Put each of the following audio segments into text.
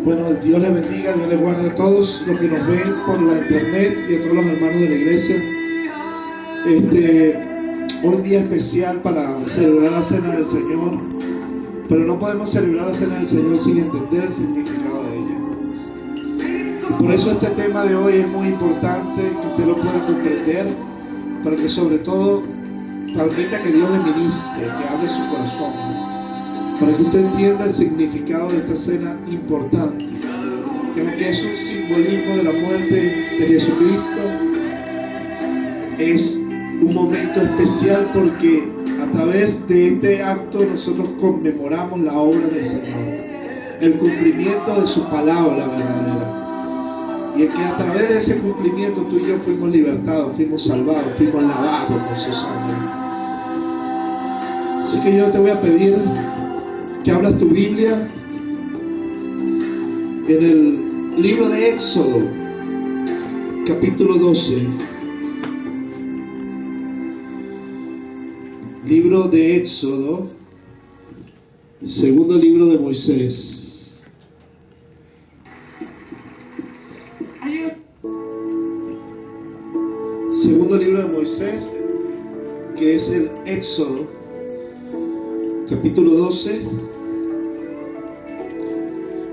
Bueno, Dios les bendiga, Dios les guarde a todos los que nos ven por la internet y a todos los hermanos de la iglesia. Hoy día especial para celebrar la Cena del Señor, pero no podemos celebrar la Cena del Señor sin entender el significado de ella. Y por eso este tema de hoy es muy importante que usted lo pueda comprender, para que sobre todo permita que Dios le ministre, que hable su corazón, para que usted entienda el significado de esta cena importante, que aunque es un simbolismo de la muerte de Jesucristo, es un momento especial porque a través de este acto nosotros conmemoramos la obra del Señor, el cumplimiento de su palabra verdadera, y es que a través de ese cumplimiento tú y yo fuimos libertados, fuimos salvados, fuimos lavados con su sangre. Así que yo te voy a pedir que abras tu Biblia en el libro de Éxodo, capítulo 12. Libro de Éxodo, segundo libro de Moisés. Segundo libro de Moisés, que es el Éxodo, capítulo 12,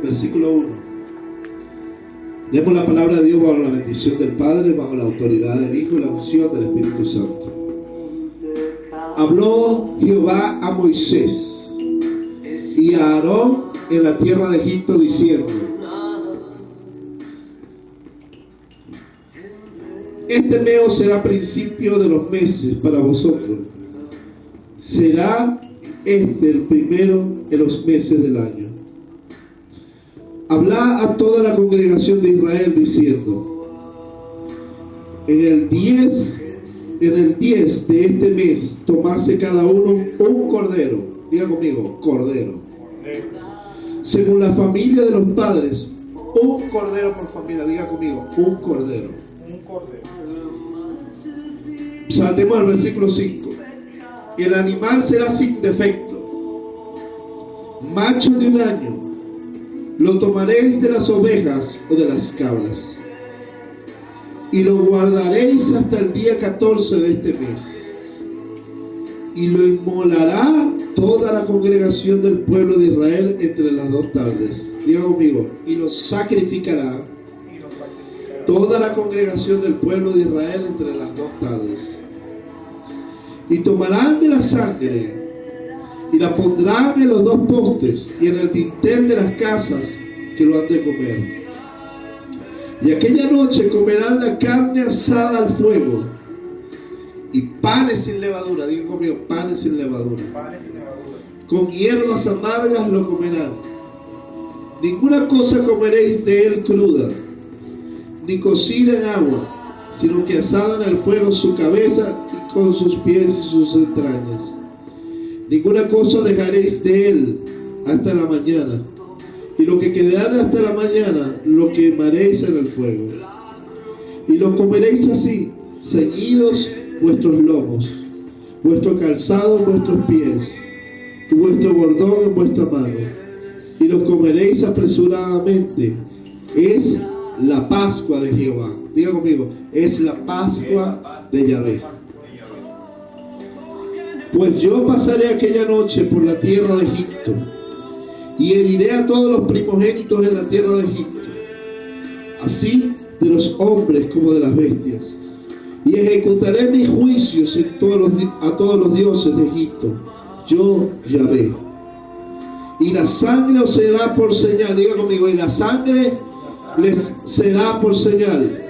versículo 1. Leemos la palabra de Dios bajo la bendición del Padre, bajo la autoridad del Hijo y la unción del Espíritu Santo. Habló Jehová a Moisés y a Aarón en la tierra de Egipto diciendo: este mes será principio de los meses para vosotros. Será este el primero en los meses del año. Hablá a toda la congregación de Israel diciendo: en el 10 de este mes tomase cada uno un cordero. Diga conmigo, cordero. Según la familia de los padres, un cordero por familia. Diga conmigo, un cordero. Saltemos al versículo 5. El animal será sin defecto, macho de un año. Lo tomaréis de las ovejas o de las cabras, y lo guardaréis hasta el día 14 de este mes, y lo inmolará toda la congregación del pueblo de Israel entre las 2 tardes. Diga conmigo, y lo sacrificará toda la congregación del pueblo de Israel entre las 2 tardes. Y tomarán de la sangre y la pondrán en los 2 postes y en el dintel de las casas que lo han de comer. Y aquella noche comerán la carne asada al fuego y panes sin levadura. Digan conmigo, panes sin levadura. Con hierbas amargas lo comerán. Ninguna cosa comeréis de él cruda, ni cocida en agua, sino que asada en el fuego su cabeza y con sus pies y sus entrañas. Ninguna cosa dejaréis de él hasta la mañana, y lo que quedará hasta la mañana lo quemaréis en el fuego. Y lo comeréis así, ceñidos vuestros lomos, vuestro calzado en vuestros pies, y vuestro bordón en vuestra mano, y lo comeréis apresuradamente. Es la Pascua de Jehová. Diga conmigo, es la Pascua de Yahvé. Pues yo pasaré aquella noche por la tierra de Egipto, y heriré a todos los primogénitos en la tierra de Egipto, así de los hombres como de las bestias, y ejecutaré mis juicios a todos los dioses de Egipto. Yo, Yahvé. Y la sangre os será por señal. Diga conmigo, y la sangre les será por señal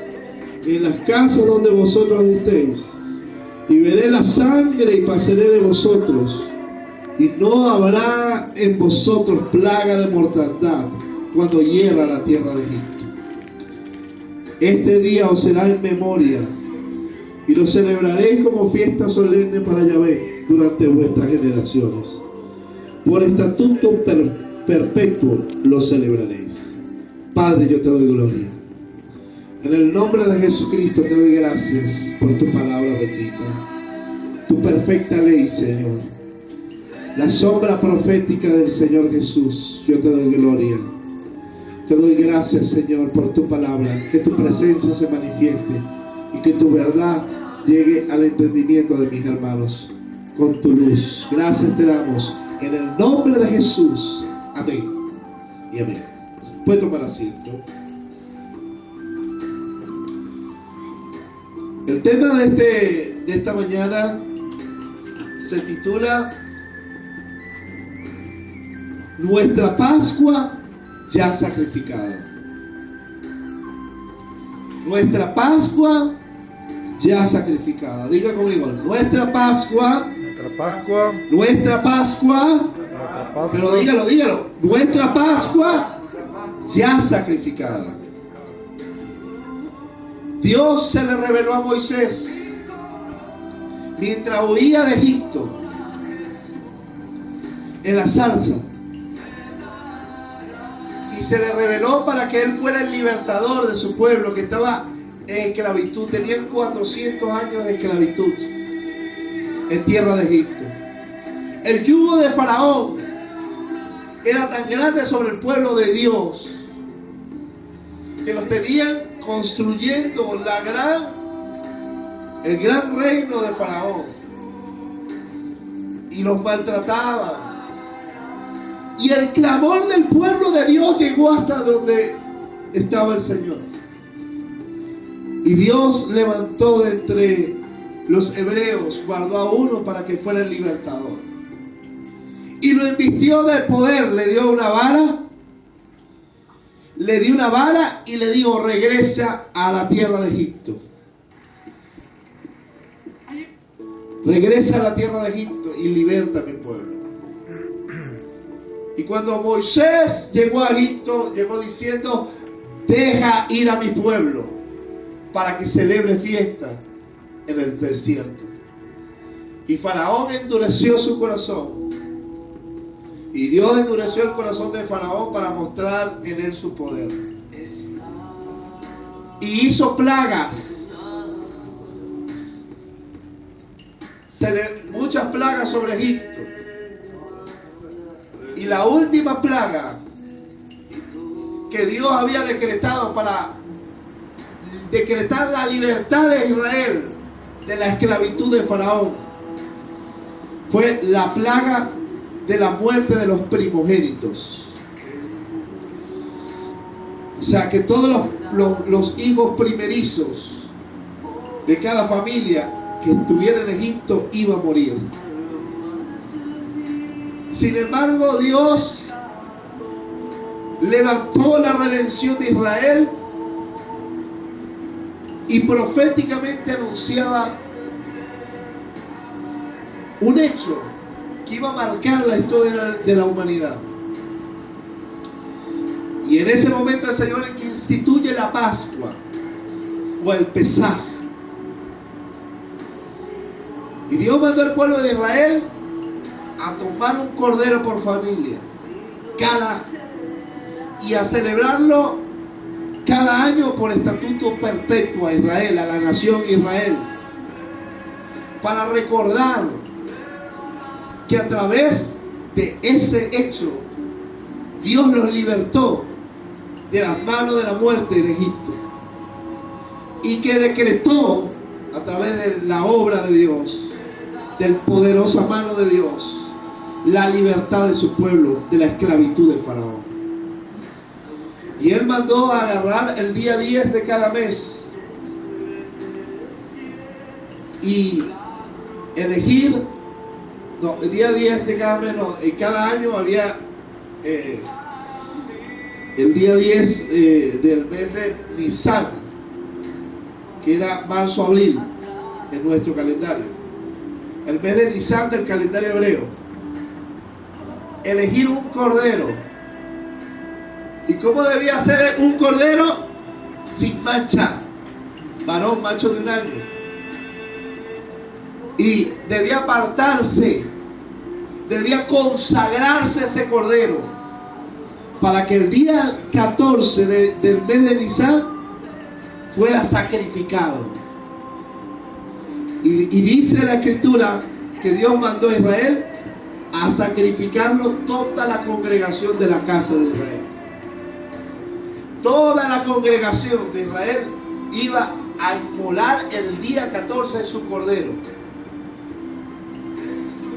en las casas donde vosotros estéis. Y veré la sangre y pasaré de vosotros, y no habrá en vosotros plaga de mortandad cuando hiera la tierra de Egipto. Este día os será en memoria, y lo celebraréis como fiesta solemne para Yahvé durante vuestras generaciones. Por estatuto perpetuo lo celebraréis. Padre, yo te doy gloria. En el nombre de Jesucristo te doy gracias por tu palabra bendita, tu perfecta ley, Señor. La sombra profética del Señor Jesús, yo te doy gloria. Te doy gracias, Señor, por tu palabra, que tu presencia se manifieste y que tu verdad llegue al entendimiento de mis hermanos con tu luz. Gracias te damos en el nombre de Jesús. Amén y amén. Puede tomar asiento. El tema de esta mañana se titula Nuestra Pascua ya sacrificada. Nuestra Pascua ya sacrificada. Diga conmigo, nuestra Pascua. Nuestra Pascua. Nuestra Pascua. Pero dígalo. Nuestra Pascua ya sacrificada. Dios se le reveló a Moisés mientras huía de Egipto en la zarza. Y se le reveló para que él fuera el libertador de su pueblo que estaba en esclavitud. Tenían 400 años de esclavitud en tierra de Egipto. El yugo de Faraón era tan grande sobre el pueblo de Dios que los tenían construyendo el gran reino de Faraón y los maltrataban. Y el clamor del pueblo de Dios llegó hasta donde estaba el Señor. Y Dios levantó de entre los hebreos, guardó a uno para que fuera el libertador. Y lo invistió de poder, le dio una vara. Le dio una vara y le dijo: regresa a la tierra de Egipto. Regresa a la tierra de Egipto y liberta a mi pueblo. Y cuando Moisés llegó a Egipto, llegó diciendo: deja ir a mi pueblo para que celebre fiesta en el desierto. Y Faraón endureció su corazón. Y Dios endureció el corazón de Faraón para mostrar en él su poder. Y hizo plagas. Muchas plagas sobre Egipto. Y la última plaga que Dios había decretado para decretar la libertad de Israel de la esclavitud de Faraón fue la plaga de la muerte de los primogénitos. O sea que todos los hijos primerizos de cada familia que estuviera en Egipto iba a morir. Sin embargo, Dios levantó la redención de Israel y proféticamente anunciaba un hecho que iba a marcar la historia de la humanidad. Y en ese momento el Señor instituye la Pascua o el Pesaj. Y Dios mandó al pueblo de Israel a tomar un cordero por familia y a celebrarlo cada año por estatuto perpetuo a Israel, a la nación Israel, para recordar que a través de ese hecho Dios los libertó de las manos de la muerte en Egipto y que decretó a través de la obra de Dios, de la poderosa mano de Dios, la libertad de su pueblo de la esclavitud de Faraón. Y él mandó a agarrar el día 10 de cada mes y elegir, el día 10 de cada mes, en cada año había el día 10 del mes de Nisan, que era marzo-abril en nuestro calendario, el mes de Nisan del calendario hebreo. Elegir un cordero. ¿Y cómo debía ser un cordero? Sin mancha, varón, macho de un año. Y debía apartarse, debía consagrarse ese cordero para que el día 14 del mes de Nisan fuera sacrificado. Y dice la Escritura que Dios mandó a Israel a sacrificarlo toda la congregación de la casa de Israel. toda la congregación de Israel iba a inmolar el día 14 de su cordero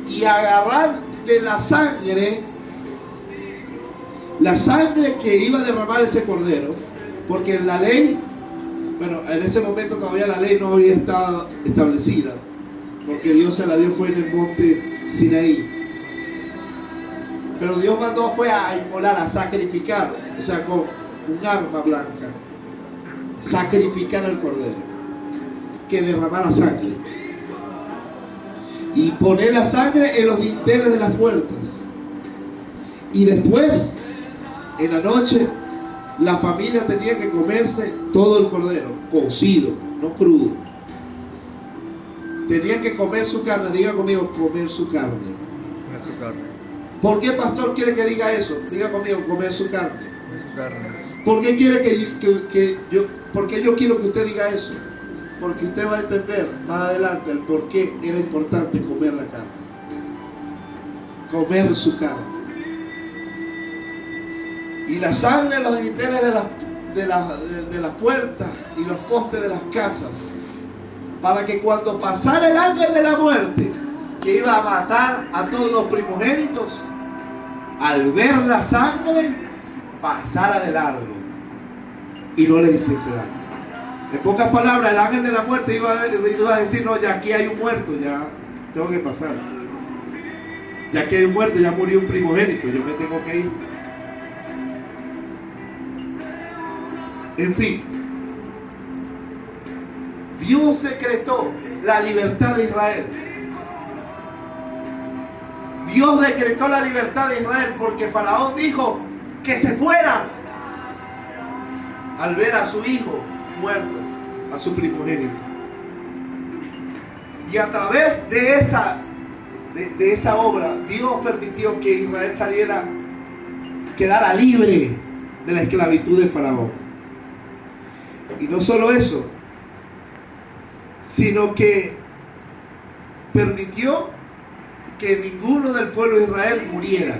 y agarrar de la sangre que iba a derramar ese cordero, porque en la ley, bueno, en ese momento todavía la ley no había estado establecida, porque Dios se la dio fue en el monte Sinaí. Pero Dios mandó fue a inmolar, a sacrificar, o sea, con un arma blanca, sacrificar al cordero, que derramara sangre, y poner la sangre en los dinteles de las puertas. Y después, en la noche, la familia tenía que comerse todo el cordero, cocido, no crudo. Tenían que comer su carne. Diga conmigo, comer su carne. Comer su carne. ¿Por qué pastor quiere que diga eso? Diga conmigo, comer su carne. Comer su carne. ¿Por qué quiere porque yo quiero que usted diga eso? Porque usted va a entender más adelante el por qué era importante comer la carne. Comer su carne. Y la sangre en los dinteles de las puertas y los postes de las casas, para que cuando pasara el ángel de la muerte, que iba a matar a todos los primogénitos, al ver la sangre, pasara de largo y no le hiciese daño. En pocas palabras, el ángel de la muerte iba a decir: no, ya aquí hay un muerto, ya tengo que pasar. Ya que hay un muerto, ya murió un primogénito, yo me tengo que ir. En fin, Dios decretó la libertad de Israel. Dios decretó la libertad de Israel porque Faraón dijo que se fueran al ver a su hijo muerto, a su primogénito. Y a través de esa obra, Dios permitió que Israel quedara libre de la esclavitud de Faraón. Y no solo eso, sino que permitió que ninguno del pueblo de Israel muriera.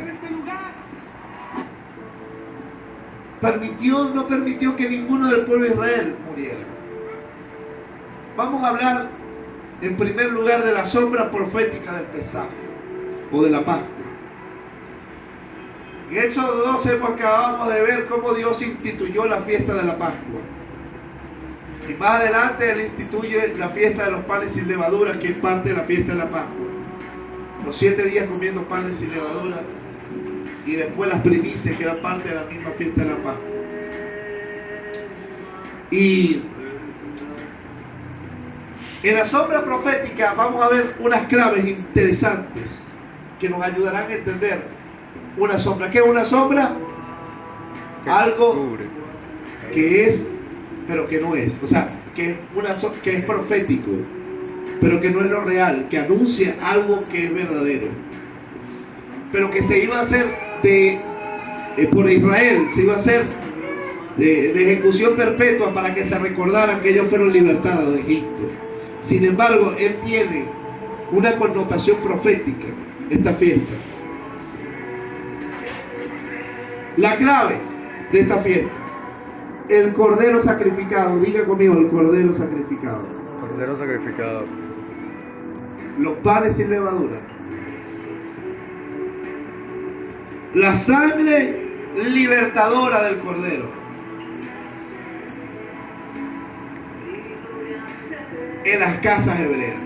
No permitió que ninguno del pueblo de Israel muriera. Vamos a hablar en primer lugar de la sombra profética del Pesaj o de la Pascua. En Éxodo 12 acabamos de ver cómo Dios instituyó la fiesta de la Pascua. Y más adelante Él instituye la fiesta de los panes sin levadura, que es parte de la fiesta de la Pascua. Los 7 días comiendo panes sin levadura, y después las primicias, que eran parte de la misma fiesta de la Pascua. Y en la sombra profética vamos a ver unas claves interesantes que nos ayudarán a entender una sombra. ¿Qué es una sombra? Algo que es, pero que no es. O sea, que es profético, pero que no es lo real, que anuncia algo que es verdadero, pero que se iba a hacer por Israel, se iba a hacer de ejecución perpetua para que se recordaran que ellos fueron libertados de Egipto. Sin embargo, él tiene una connotación profética, esta fiesta. La clave de esta fiesta: el cordero sacrificado. Diga conmigo, el cordero sacrificado. Cordero sacrificado. Los panes sin levadura. La sangre libertadora del cordero. En las casas hebreas.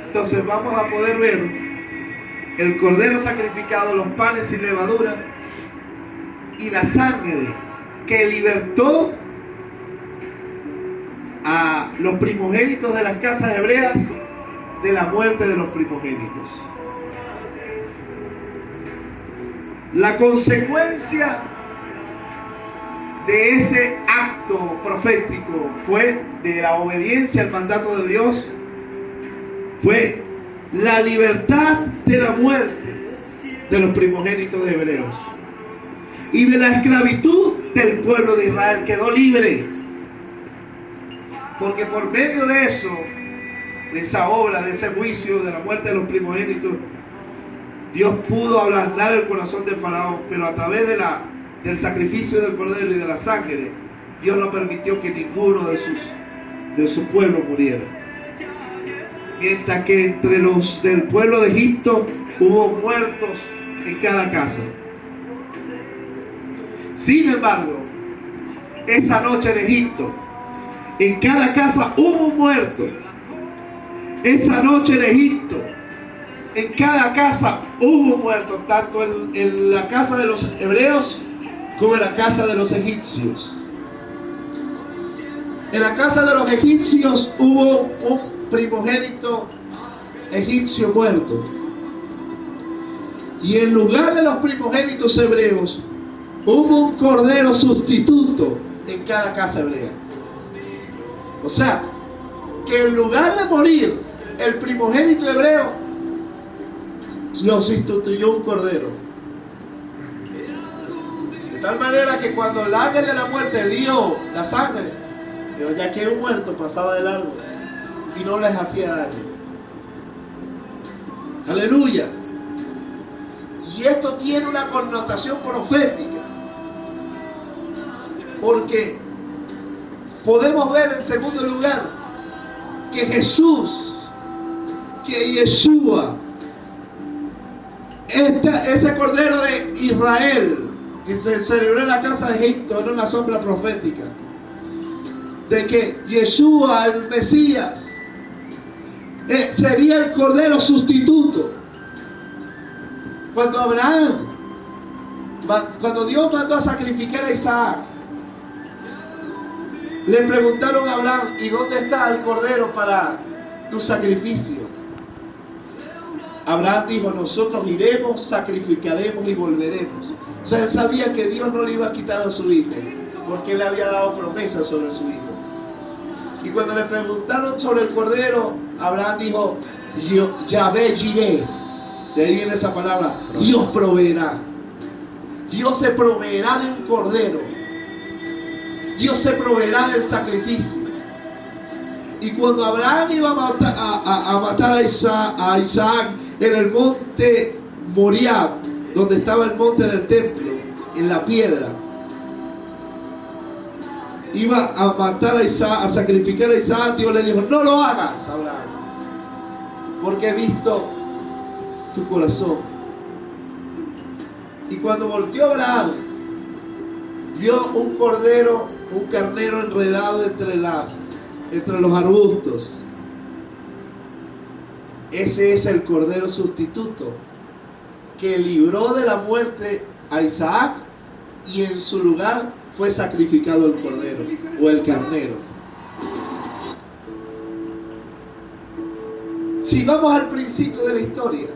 Entonces vamos a poder ver el cordero sacrificado, los panes sin levadura y la sangre que libertó a los primogénitos de las casas hebreas de la muerte de los primogénitos. La consecuencia de ese acto profético fue, de la obediencia al mandato de Dios, fue la libertad de la muerte de los primogénitos de hebreos y de la esclavitud del pueblo de Israel. Quedó libre, porque por medio de eso, de esa obra, de ese juicio, de la muerte de los primogénitos, Dios pudo ablandar el corazón de Faraón, pero a través de la del sacrificio del cordero y de la sangre, Dios no permitió que ninguno de su pueblo muriera. Mientras que entre los del pueblo de Egipto hubo muertos en cada casa. Sin embargo, esa noche en Egipto, en cada casa hubo un muerto. Esa noche en Egipto, en cada casa hubo un muerto, tanto en la casa de los hebreos como en la casa de los egipcios. En la casa de los egipcios hubo un primogénito egipcio muerto. Y en lugar de los primogénitos hebreos, hubo un cordero sustituto en cada casa hebrea. O sea, que en lugar de morir el primogénito hebreo, lo sustituyó un cordero. De tal manera que cuando el ángel de la muerte vio la sangre, dijo, ya que un muerto pasaba de largo y no les hacía daño. Aleluya. Y esto tiene una connotación profética, porque podemos ver en segundo lugar que Yeshua, ese cordero de Israel que se celebró en la casa de Egipto, era una sombra profética de que Yeshua, el Mesías, sería el cordero sustituto. Cuando Dios mandó a sacrificar a Isaac, le preguntaron a Abraham, ¿y dónde está el cordero para tu sacrificio? Abraham dijo, nosotros iremos, sacrificaremos y volveremos. O sea, él sabía que Dios no le iba a quitar a su hijo, porque él le había dado promesa sobre su hijo. Y cuando le preguntaron sobre el cordero, Abraham dijo, Yahvé Jireh. De ahí viene esa palabra, Dios proveerá. Dios se proveerá de un cordero. Dios se proveerá del sacrificio. Y cuando Abraham iba a matar a Isaac en el monte Moriah, donde estaba el monte del templo, en la piedra, iba a matar a Isaac, a sacrificar a Isaac, Dios le dijo, no lo hagas, Abraham, porque he visto tu corazón. Y cuando volteó Abraham, vio un cordero, un carnero enredado entre los arbustos. Ese es el cordero sustituto que libró de la muerte a Isaac, y en su lugar fue sacrificado el cordero o el carnero. Si vamos al principio de la historia,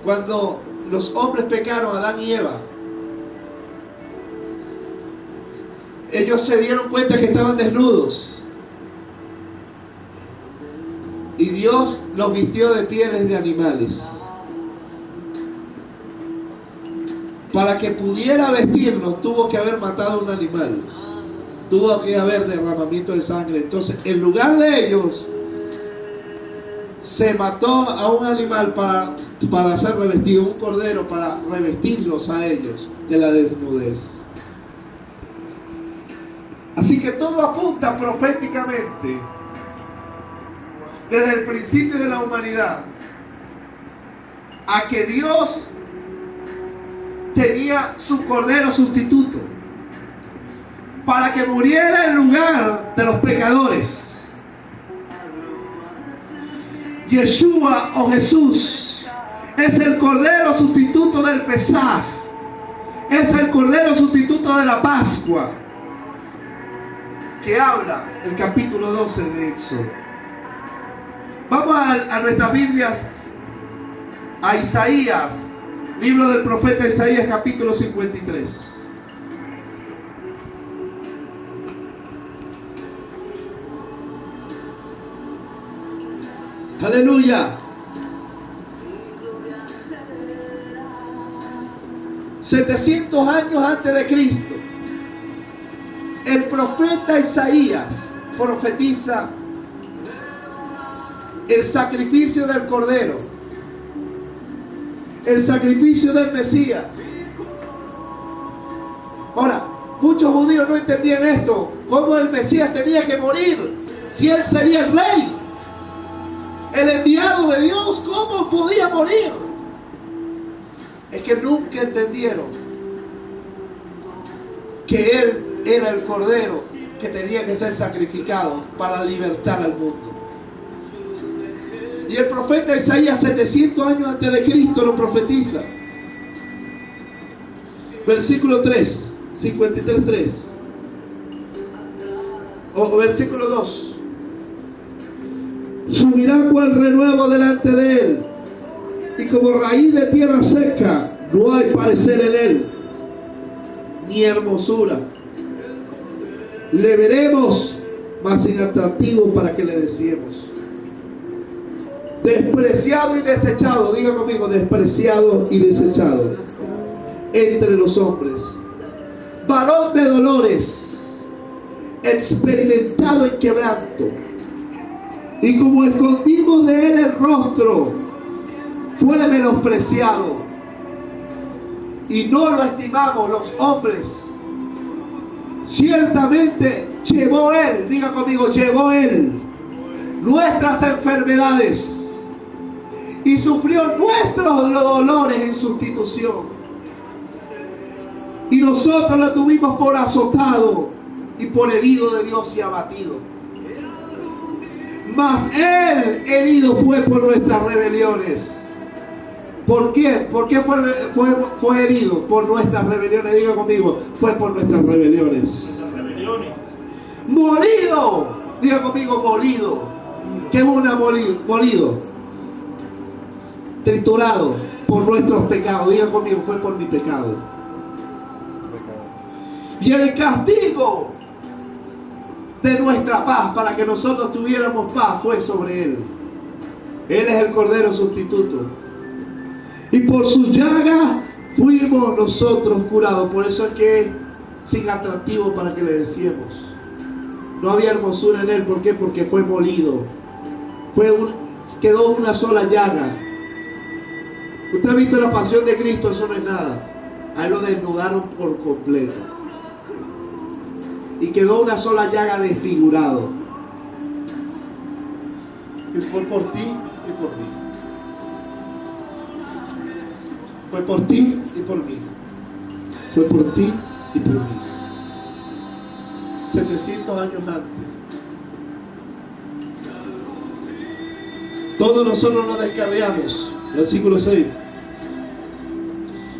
cuando los hombres pecaron, Adán y Eva, ellos se dieron cuenta que estaban desnudos, y Dios los vistió de pieles de animales. Para que pudiera vestirlos, tuvo que haber matado a un animal, tuvo que haber derramamiento de sangre. Entonces, en lugar de ellos, se mató a un animal para ser revestido, un cordero, para revestirlos a ellos de la desnudez. Así que todo apunta proféticamente desde el principio de la humanidad a que Dios tenía su cordero sustituto para que muriera en lugar de los pecadores. Yeshua o Jesús es el cordero sustituto del Pesaj, es el cordero sustituto de la Pascua, que habla el capítulo 12 de Éxodo. Vamos a nuestras Biblias, a Isaías, libro del profeta Isaías, capítulo 53. Aleluya. 700 años antes de Cristo, el profeta Isaías profetiza el sacrificio del Cordero, el sacrificio del Mesías, Ahora, muchos judíos no entendían esto. ¿Cómo el Mesías tenía que morir? Si él sería el rey, el enviado de Dios, ¿cómo podía morir? Es que nunca entendieron que él era el cordero que tenía que ser sacrificado para libertar al mundo. Y el profeta Isaías, 700 años antes de Cristo, lo profetiza. Versículo 3, 53:3. O versículo 2. Subirá cual renuevo delante de él, y como raíz de tierra seca, no hay parecer en él, ni hermosura. Le veremos, mas sin atractivo para que le deseemos. Despreciado y desechado, diga conmigo, despreciado y desechado entre los hombres, varón de dolores, experimentado en quebranto, y como escondimos de él el rostro, fue menospreciado, y no lo estimamos los hombres. Ciertamente llevó él, diga conmigo, llevó él nuestras enfermedades y sufrió nuestros dolores en sustitución. Y nosotros lo tuvimos por azotado y por herido de Dios y abatido. Mas él herido fue por nuestras rebeliones. ¿Por qué? ¿Por qué fue herido? Por nuestras rebeliones. Diga conmigo, fue por nuestras rebeliones. Molido. Diga conmigo, molido. ¿Qué es una molido? Triturado por nuestros pecados. Diga conmigo, fue por mi pecado. Y el castigo de nuestra paz, para que nosotros tuviéramos paz, fue sobre él. Él es el Cordero sustituto. Y por su llaga fuimos nosotros curados. Por eso es que sin atractivo para que le decíamos. No había hermosura en él. ¿Por qué? Porque fue molido. Quedó una sola llaga. Usted ha visto la pasión de Cristo, eso no es nada. A él lo desnudaron por completo. Y quedó una sola llaga desfigurado. Y fue por ti y por mí. Fue por ti y por mí. Fue por ti y por mí. 700 años antes. Todos nosotros nos descarriamos. Versículo 6.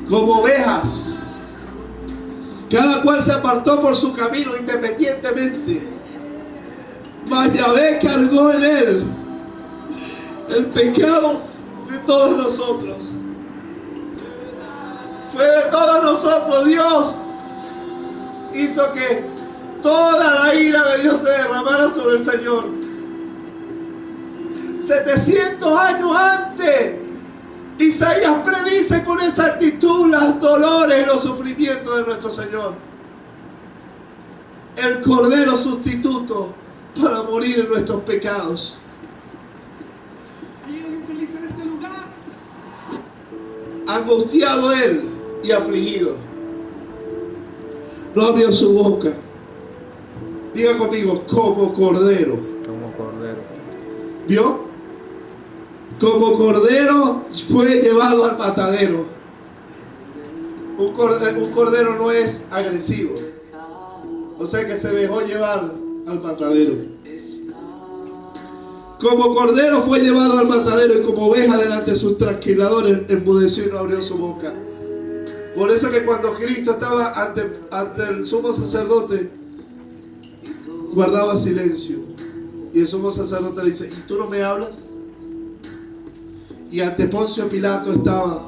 Como ovejas, cada cual se apartó por su camino independientemente. Mas Yahvé cargó en él el pecado de todos nosotros. Fue de todos nosotros. Dios hizo que toda la ira de Dios se derramara sobre el Señor. 700 años antes, Isaías predice con exactitud los dolores y los sufrimientos de nuestro Señor. El Cordero sustituto para morir en nuestros pecados. ¿Hay alguien feliz en este lugar? Angustiado él y afligido. No abrió su boca. Diga conmigo, como cordero. Como cordero. ¿Vio? Como cordero fue llevado al matadero. Un cordero no es agresivo. O sea que se dejó llevar al matadero. Como cordero fue llevado al matadero, y como oveja delante de sus trasquiladores enmudeció y no abrió su boca. Por eso que cuando Cristo estaba ante el sumo sacerdote, guardaba silencio. Y el sumo sacerdote le dice: ¿y tú no me hablas? Y ante Poncio Pilato estaba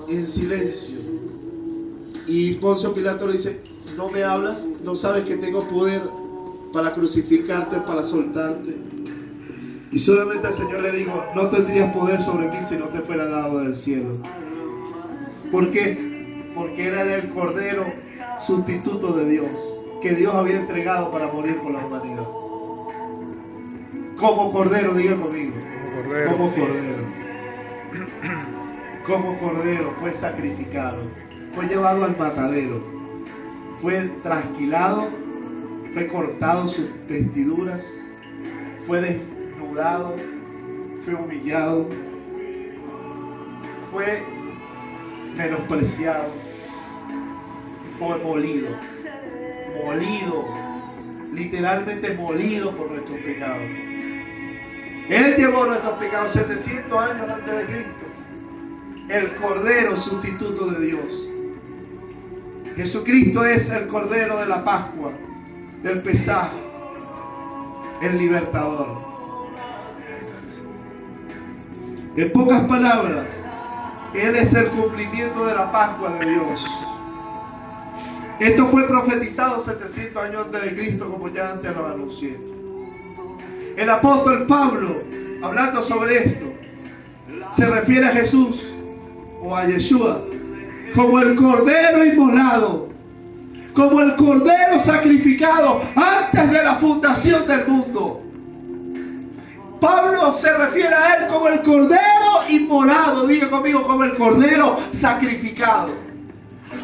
en silencio. Y Poncio Pilato le dice: ¿no me hablas? ¿No sabes que tengo poder para crucificarte, para soltarte? Y solamente el Señor le dijo: no tendrías poder sobre mí si no te fuera dado del cielo. ¿Por qué? Porque era el Cordero sustituto de Dios, que Dios había entregado para morir por la humanidad. Como Cordero, diga conmigo. Como Cordero. Como Cordero fue sacrificado. fue llevado al matadero, fue trasquilado, fue cortado sus vestiduras, fue desnudado, fue humillado, fue menospreciado, fue molido, literalmente molido por nuestros pecados. Él llevó nuestros pecados 700 años antes de Cristo. El Cordero sustituto de Dios. Jesucristo es el Cordero de la Pascua, del Pesaj, el libertador. En pocas palabras, Él es el cumplimiento de la Pascua de Dios. Esto fue profetizado 700 años antes de Cristo, como ya antes lo anuncié. El apóstol Pablo, hablando sobre esto, se refiere a Jesús o a Yeshua como el Cordero inmolado, como el Cordero sacrificado antes de la fundación del mundo. Pablo se refiere a Él como el Cordero inmolado, diga conmigo, como el Cordero sacrificado.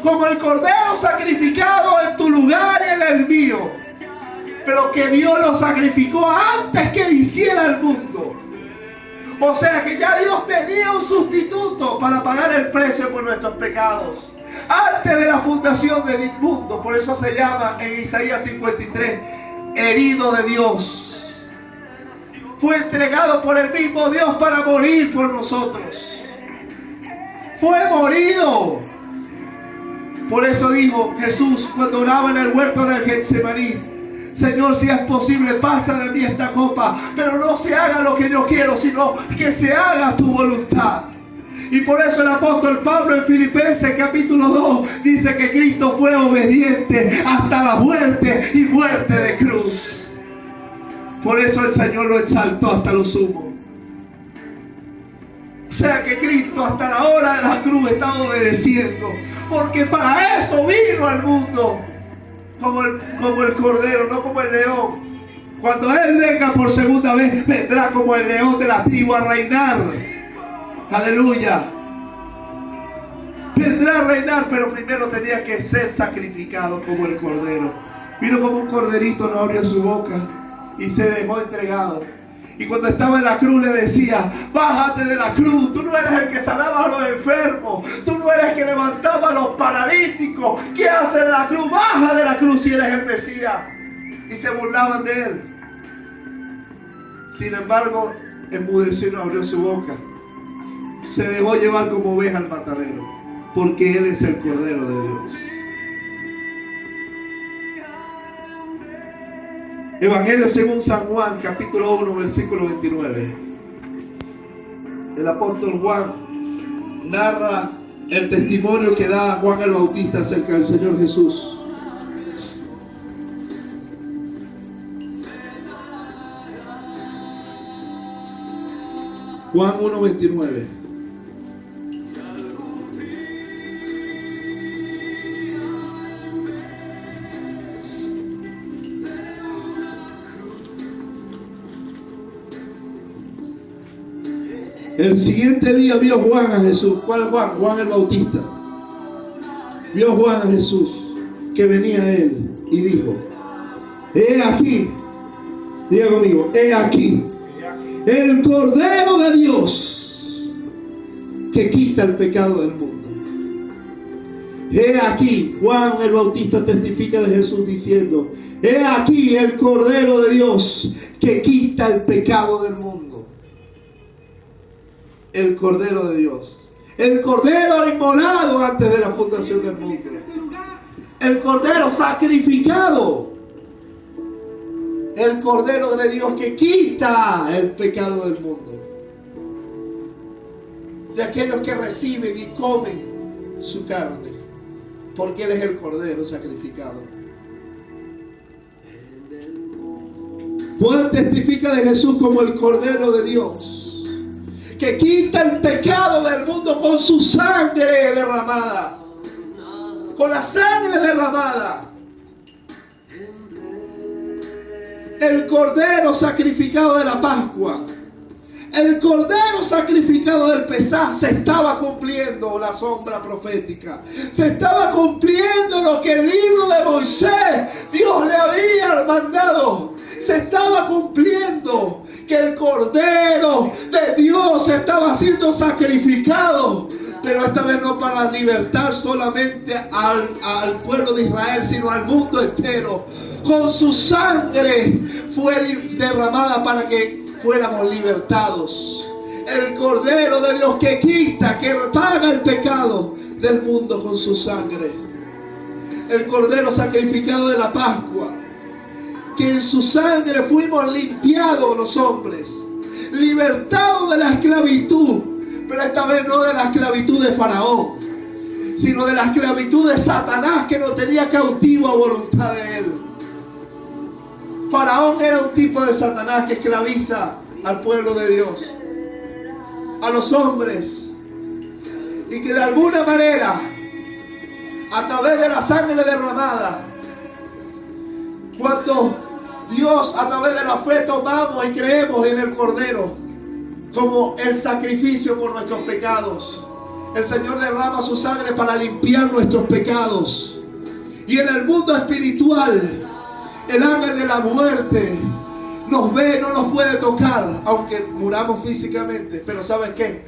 Como el Cordero sacrificado en tu lugar y en el mío. Pero que Dios lo sacrificó antes que hiciera el mundo. O sea que ya Dios tenía un sustituto para pagar el precio por nuestros pecados antes de la fundación del mundo. Por eso se llama en Isaías 53 herido de Dios. Fue entregado por el mismo Dios para morir por nosotros. Fue morido. Por eso dijo Jesús cuando oraba en el huerto del Getsemaní: Señor, si es posible, pasa de mí esta copa, pero no se haga lo que yo quiero, sino que se haga tu voluntad. Y por eso el apóstol Pablo en Filipenses capítulo 2 dice que Cristo fue obediente hasta la muerte y muerte de cruz. Por eso el Señor lo exaltó hasta lo sumo. O sea que Cristo hasta la hora de la cruz estaba obedeciendo, porque para eso vino al mundo. Como el cordero, no como el león. Cuando Él venga por segunda vez, vendrá como el león de la tribu a reinar. Aleluya. Vendrá a reinar, pero primero tenía que ser sacrificado como el cordero. Vino como un corderito, no abrió su boca y se dejó entregado. Y cuando estaba en la cruz le decía: bájate de la cruz, tú no eres el que sanaba a los enfermos, tú no eres el que levantaba a los paralíticos. ¿Qué haces en la cruz? Baja de la cruz si eres el Mesías. Y se burlaban de Él. Sin embargo, enmudeció y no abrió su boca. Se dejó llevar como oveja al matadero, porque Él es el Cordero de Dios. Evangelio según San Juan, capítulo 1, versículo 29. El apóstol Juan narra el testimonio que da Juan el Bautista acerca del Señor Jesús. Juan 1, 29. El siguiente día vio Juan a Jesús. ¿Cuál Juan? Juan el Bautista. Vio Juan a Jesús que venía a él y dijo: he aquí, diga conmigo, he aquí el Cordero de Dios que quita el pecado del mundo. He aquí, Juan el Bautista testifica de Jesús diciendo: he aquí el Cordero de Dios que quita el pecado del mundo. El Cordero de Dios, el Cordero inmolado antes de la fundación del mundo, el Cordero sacrificado, el Cordero de Dios que quita el pecado del mundo, de aquellos que reciben y comen su carne, porque Él es el Cordero sacrificado. Juan testifica de Jesús como el Cordero de Dios que quita el pecado del mundo con su sangre derramada, con la sangre derramada. El Cordero sacrificado de la Pascua, El cordero sacrificado del Pesaj se estaba cumpliendo la sombra profética. Se estaba cumpliendo lo que el libro de Moisés Dios le había mandado. Se estaba cumpliendo que el cordero de Dios estaba siendo sacrificado. Pero esta vez no para libertar solamente al pueblo de Israel, sino al mundo entero. Con su sangre fue derramada para que fuéramos libertados. El Cordero de Dios que quita, que paga el pecado del mundo con su sangre. El Cordero sacrificado de la Pascua, que en su sangre fuimos limpiados los hombres, libertados de la esclavitud, pero esta vez no de la esclavitud de Faraón, sino de la esclavitud de Satanás, que nos tenía cautivo a voluntad de él. Faraón era un tipo de Satanás que esclaviza al pueblo de Dios, a los hombres, y que de alguna manera, a través de la sangre derramada, cuando Dios a través de la fe tomamos y creemos en el Cordero como el sacrificio por nuestros pecados, el Señor derrama su sangre para limpiar nuestros pecados. Y en el mundo espiritual, el ángel de la muerte nos ve, no nos puede tocar, aunque muramos físicamente. Pero ¿sabes qué?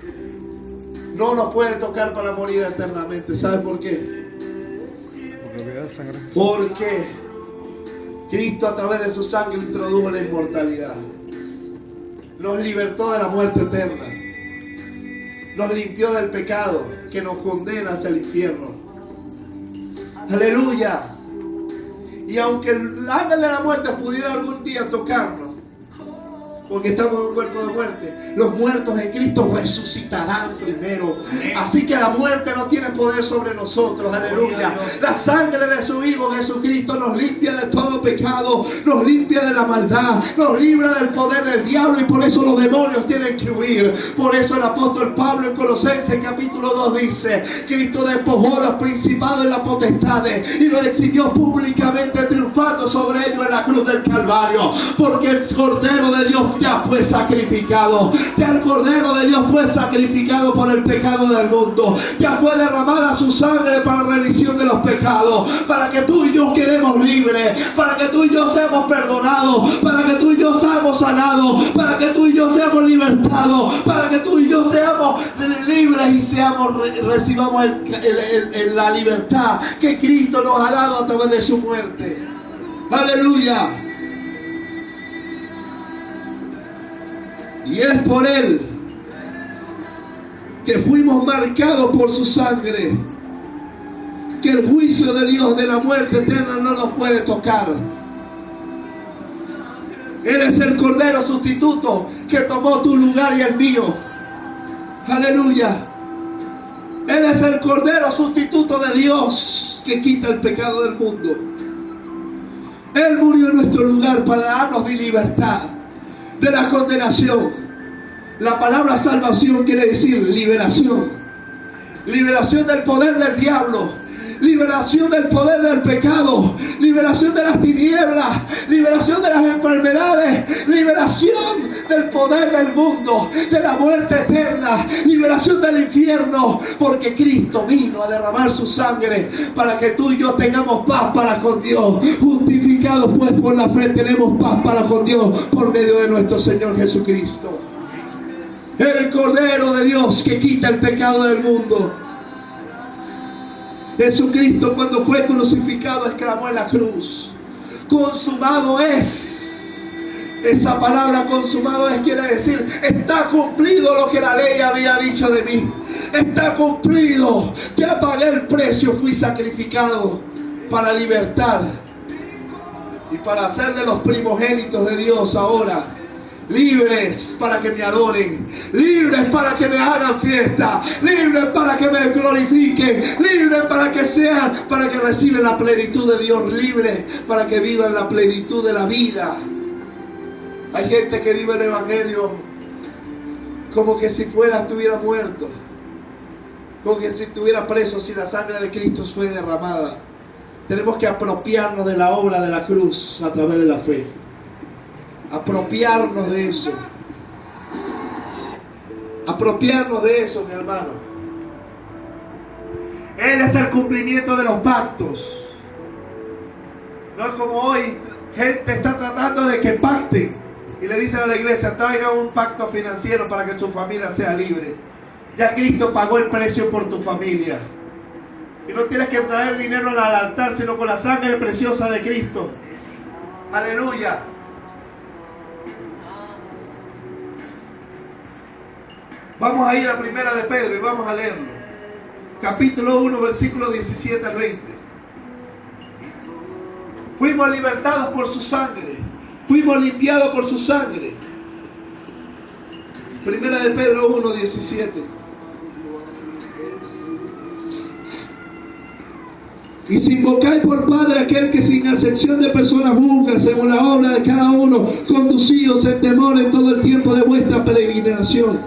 No nos puede tocar para morir eternamente. ¿Sabes por qué? Porque Cristo a través de su sangre introdujo la inmortalidad. Nos libertó de la muerte eterna. Nos limpió del pecado que nos condena hacia el infierno. Aleluya. Y aunque el ángel de la muerte pudiera algún día tocarnos, porque estamos en un cuerpo de muerte, los muertos en Cristo resucitarán primero. Así que la muerte no tiene poder sobre nosotros. Aleluya. La sangre de su Hijo Jesucristo nos limpia de todo pecado, nos limpia de la maldad, nos libra del poder del diablo, y por eso los demonios tienen que huir. Por eso el apóstol Pablo en Colosenses capítulo 2 dice: Cristo despojó los principados y las potestades y los exhibió públicamente, triunfando sobre ellos en la cruz del Calvario. Porque el Cordero de Dios ya fue sacrificado. Ya el Cordero de Dios fue sacrificado por el pecado del mundo. Ya fue derramada su sangre para remisión de los pecados, para que tú y yo quedemos libres, para que tú y yo seamos perdonados, para que tú y yo seamos sanados, para que tú y yo seamos libertados, para que tú y yo seamos libres y recibamos la libertad que Cristo nos ha dado a través de su muerte. Aleluya. Y es por Él que fuimos marcados por su sangre, que el juicio de Dios de la muerte eterna no nos puede tocar. Él es el Cordero sustituto que tomó tu lugar y el mío. Aleluya. Él es el Cordero sustituto de Dios que quita el pecado del mundo. Él murió en nuestro lugar para darnos libertad de la condenación. La palabra salvación quiere decir liberación. Liberación del poder del diablo, liberación del poder del pecado, liberación de las tinieblas, liberación de las enfermedades, liberación del poder del mundo, de la muerte eterna, liberación del infierno, porque Cristo vino a derramar su sangre para que tú y yo tengamos paz para con Dios. Justificados pues por la fe tenemos paz para con Dios por medio de nuestro Señor Jesucristo. El Cordero de Dios que quita el pecado del mundo. Jesucristo, cuando fue crucificado, exclamó en la cruz: consumado es. Esa palabra consumado es quiere decir: está cumplido lo que la ley había dicho de mí. Está cumplido. Ya pagué el precio, fui sacrificado para libertar y para hacer de los primogénitos de Dios ahora libres para que me adoren, libres para que me hagan fiesta, libres para que me glorifiquen, libres para que sean, para que reciban la plenitud de Dios, libres para que vivan la plenitud de la vida. Hay gente que vive el evangelio como que si estuviera muerto, como que si estuviera preso, si la sangre de Cristo fue derramada. Tenemos que apropiarnos de la obra de la cruz a través de la fe. Apropiarnos de eso. apropiarnos de eso, mi hermano. Él es el cumplimiento de los pactos. No es como hoy, gente está tratando de que pacten y le dicen a la iglesia, traiga un pacto financiero para que tu familia sea libre. Ya Cristo pagó el precio por tu familia. Y no tienes que traer dinero al altar, sino con la sangre preciosa de Cristo. Aleluya. Vamos a ir a Primera de Pedro y vamos a leerlo. Capítulo 1, versículo 17 al 20. Fuimos libertados por su sangre. Fuimos limpiados por su sangre. Primera de Pedro 1, 17. Y si invocáis por Padre aquel que sin acepción de personas juzga según la obra de cada uno, conducíos en temor en todo el tiempo de vuestra peregrinación,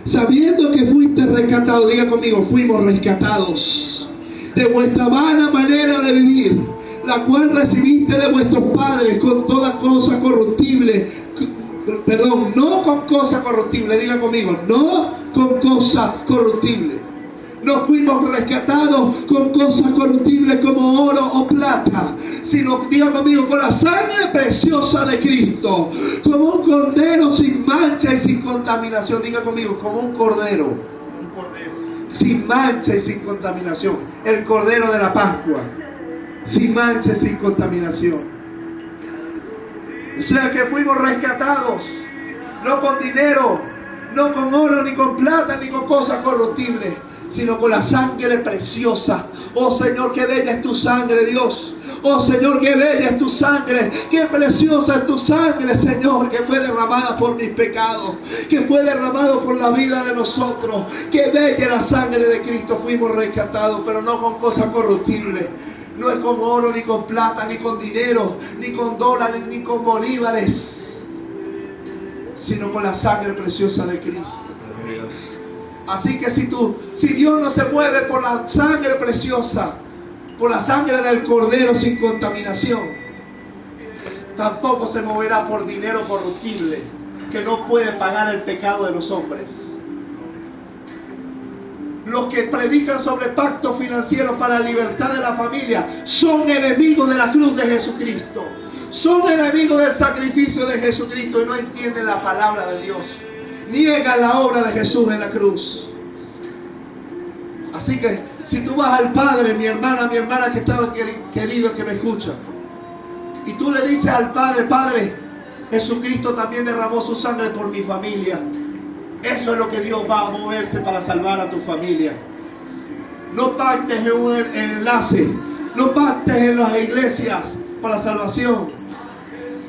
sabiendo que fuiste rescatados, diga conmigo, fuimos rescatados de vuestra vana manera de vivir, la cual recibiste de vuestros padres con toda cosa corruptible, no con cosa corruptible, diga conmigo, no con cosa corruptible. No fuimos rescatados con cosas corruptibles como oro o plata, sino, diga conmigo, con la sangre preciosa de Cristo, como un cordero sin mancha y sin contaminación. Diga conmigo, como un cordero sin mancha y sin contaminación. El cordero de la Pascua, sin mancha y sin contaminación. O sea que fuimos rescatados, no con dinero, no con oro, ni con plata, ni con cosas corruptibles, sino con la sangre preciosa. Oh Señor, qué bella es tu sangre, Dios. Oh Señor, qué bella es tu sangre, qué preciosa es tu sangre, Señor, que fue derramada por mis pecados, que fue derramado por la vida de nosotros. Qué bella la sangre de Cristo. Fuimos rescatados, pero no con cosas corruptibles. No es con oro, ni con plata, ni con dinero, ni con dólares, ni con bolívares, sino con la sangre preciosa de Cristo. Así que si Dios no se mueve por la sangre preciosa, por la sangre del Cordero sin contaminación, tampoco se moverá por dinero corruptible que no puede pagar el pecado de los hombres. Los que predican sobre pactos financieros para la libertad de la familia son enemigos de la cruz de Jesucristo, son enemigos del sacrificio de Jesucristo y no entienden la palabra de Dios. Niegan la obra de Jesús en la cruz. Así que si tú vas al Padre, mi hermana que estaba querido, que me escucha, y tú le dices al Padre, Padre, Jesucristo también derramó su sangre por mi familia, eso es lo que Dios va a moverse para salvar a tu familia. No pactes en un enlace, no pactes en las iglesias para salvación,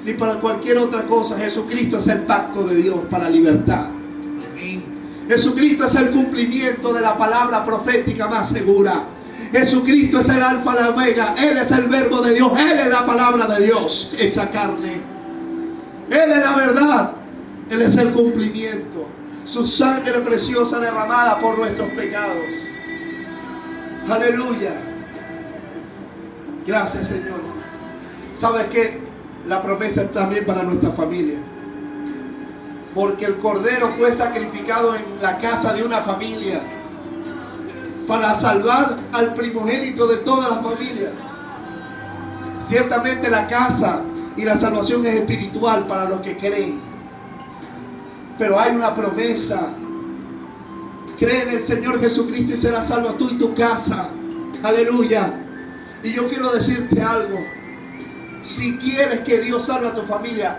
ni para cualquier otra cosa. Jesucristo es el pacto de Dios para libertad. Jesucristo es el cumplimiento de la palabra profética más segura. Jesucristo es el alfa y la omega. Él es el verbo de Dios. Él es la palabra de Dios hecha carne. Él es la verdad. Él es el cumplimiento. Su sangre preciosa derramada por nuestros pecados. Aleluya. Gracias, Señor. ¿Sabes qué? La promesa es también para nuestra familia. Porque el Cordero fue sacrificado en la casa de una familia para salvar al primogénito de toda la familia. Ciertamente la casa y la salvación es espiritual para los que creen. Pero hay una promesa. Cree en el Señor Jesucristo y serás salvo tú y tu casa. Aleluya. Y yo quiero decirte algo. Si quieres que Dios salve a tu familia,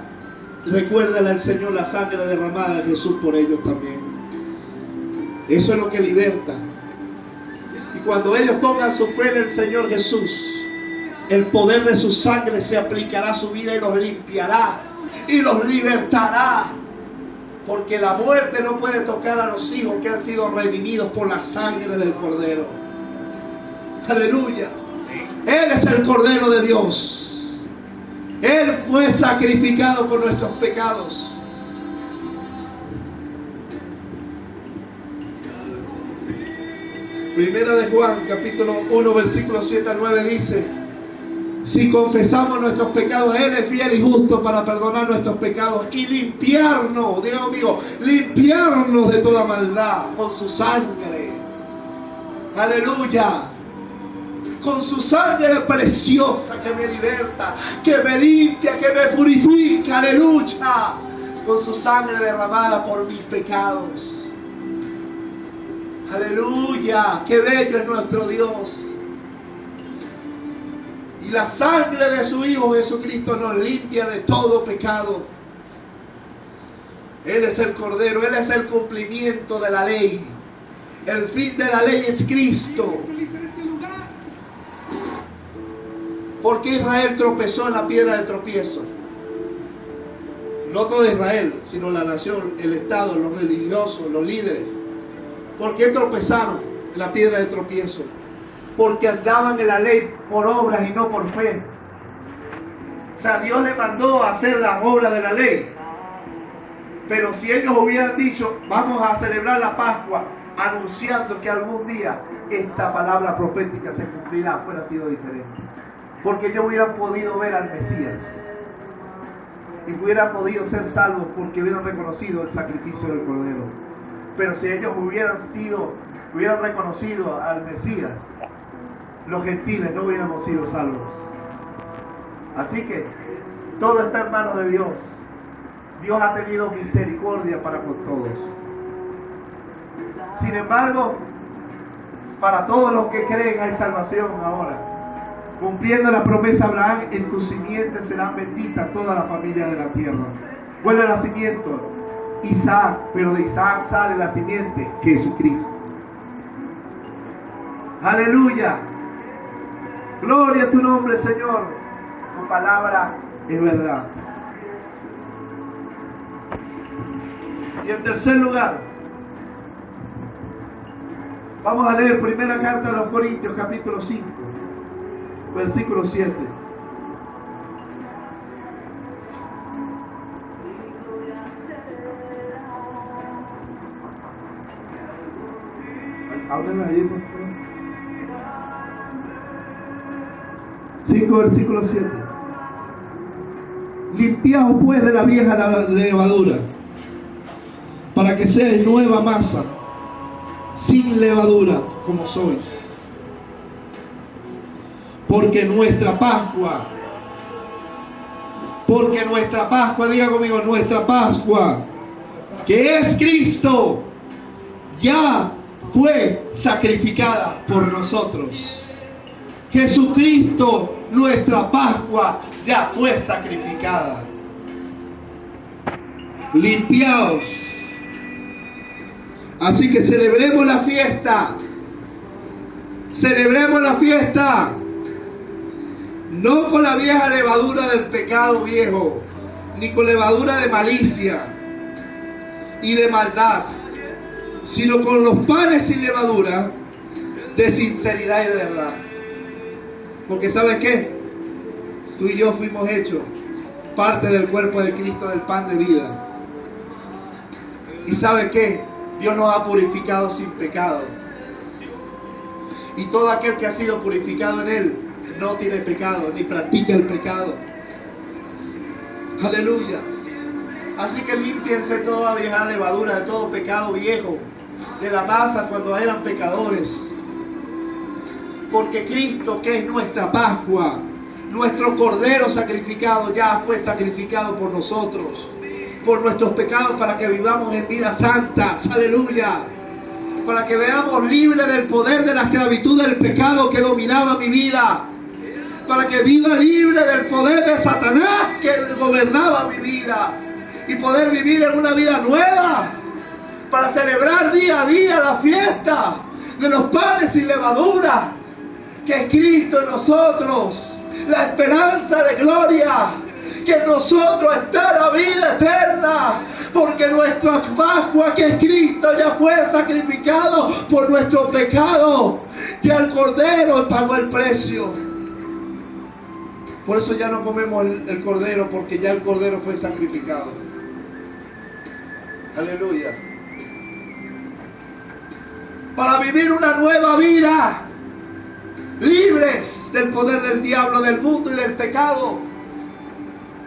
recuérdale al Señor la sangre derramada de Jesús por ellos también. Eso es lo que liberta. Y cuando ellos pongan su fe en el Señor Jesús, el poder de su sangre se aplicará a su vida y los limpiará y los libertará. Porque la muerte no puede tocar a los hijos que han sido redimidos por la sangre del Cordero. Aleluya. Él es el Cordero de Dios. Él fue sacrificado por nuestros pecados. Primera de Juan, capítulo 1, versículos 7 al 9 dice: Si confesamos nuestros pecados, Él es fiel y justo para perdonar nuestros pecados y limpiarnos, Dios mío, limpiarnos de toda maldad con su sangre. Aleluya. Con su sangre preciosa que me liberta, que me limpia, que me purifica. Aleluya. Con su sangre derramada por mis pecados. Aleluya. Qué bello es nuestro Dios. Y la sangre de su Hijo Jesucristo nos limpia de todo pecado. Él es el Cordero, Él es el cumplimiento de la ley. El fin de la ley es Cristo. ¿Por qué Israel tropezó en la piedra de tropiezo? No todo Israel, sino la nación, el Estado, los religiosos, los líderes. ¿Por qué tropezaron en la piedra de tropiezo? Porque andaban en la ley por obras y no por fe. O sea, Dios le mandó a hacer la obra de la ley. Pero si ellos hubieran dicho, vamos a celebrar la Pascua, anunciando que algún día esta palabra profética se cumplirá, fuera sido diferente. Porque ellos hubieran podido ver al Mesías. Y hubieran podido ser salvos porque hubieran reconocido el sacrificio del Cordero. Pero si ellos hubieran reconocido al Mesías, los gentiles no hubiéramos sido salvos. Así que todo está en manos de Dios. Dios ha tenido misericordia para con todos. Sin embargo, para todos los que creen hay salvación ahora. Cumpliendo la promesa de Abraham, en tu simiente serán benditas todas las familias de la tierra. ¿Cuál es el nacimiento? Isaac, pero de Isaac sale la simiente, Jesucristo. Aleluya. Gloria a tu nombre, Señor. Tu palabra es verdad. Y en tercer lugar, vamos a leer primera carta de los Corintios, capítulo 5, versículo 7. Háblenme allí, por favor. 5, versículo 7. Limpiaos pues de la vieja levadura, para que seáis nueva masa, sin levadura, como sois. Porque nuestra Pascua, diga conmigo, nuestra Pascua, que es Cristo, ya fue sacrificada por nosotros. Jesucristo, nuestra Pascua, ya fue sacrificada. Limpiaos. Así que celebremos la fiesta. Celebremos la fiesta. No con la vieja levadura del pecado viejo, ni con levadura de malicia y de maldad, sino con los panes sin levadura de sinceridad y de verdad. Porque ¿sabes qué? Tú y yo fuimos hechos parte del cuerpo de Cristo, del pan de vida. ¿Y sabes qué? Dios nos ha purificado sin pecado. Y todo aquel que ha sido purificado en Él no tiene pecado, ni practica el pecado. Aleluya. Así que límpiense toda vieja levadura de todo pecado viejo, de la masa cuando eran pecadores. Porque Cristo, que es nuestra Pascua, nuestro Cordero sacrificado, ya fue sacrificado por nosotros, por nuestros pecados, para que vivamos en vidas santas. Aleluya. Para que veamos libres del poder de la esclavitud del pecado que dominaba mi vida. Para que viva libre del poder de Satanás que gobernaba mi vida. Y poder vivir en una vida nueva. Para celebrar día a día la fiesta de los panes sin levadura, que es Cristo en nosotros, la esperanza de gloria, que en nosotros está la vida eterna, porque nuestra Pascua, que es Cristo, ya fue sacrificado por nuestro pecado, ya el Cordero pagó el precio. Por eso ya no comemos el Cordero, porque ya el Cordero fue sacrificado. Aleluya. Para vivir una nueva vida, libres del poder del diablo, del mundo y del pecado,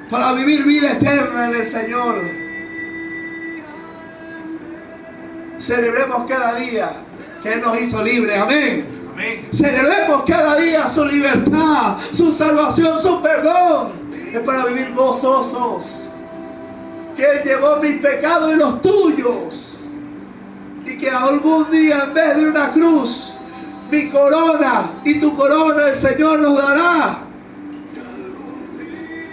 para vivir vida eterna en el Señor. Celebremos cada día que Él nos hizo libres. Amén. Amén. Celebremos cada día su libertad, su salvación, su perdón. Es para vivir gozosos. Que Él llevó mis pecados y los tuyos. Y que algún día, en vez de una cruz, mi corona y tu corona el Señor nos dará.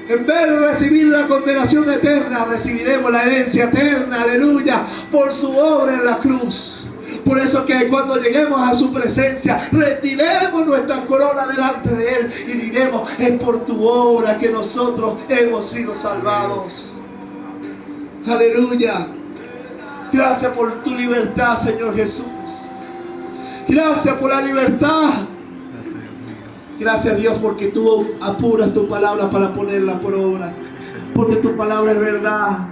En vez de recibir la condenación eterna, recibiremos la herencia eterna, aleluya, por su obra en la cruz. Por eso que cuando lleguemos a su presencia, retiremos nuestra corona delante de Él y diremos, es por tu obra que nosotros hemos sido salvados. Aleluya. Gracias por tu libertad, Señor Jesús. Gracias por la libertad. Gracias, Dios, porque tú apuras tu palabra para ponerla por obra. Porque tu palabra es verdad.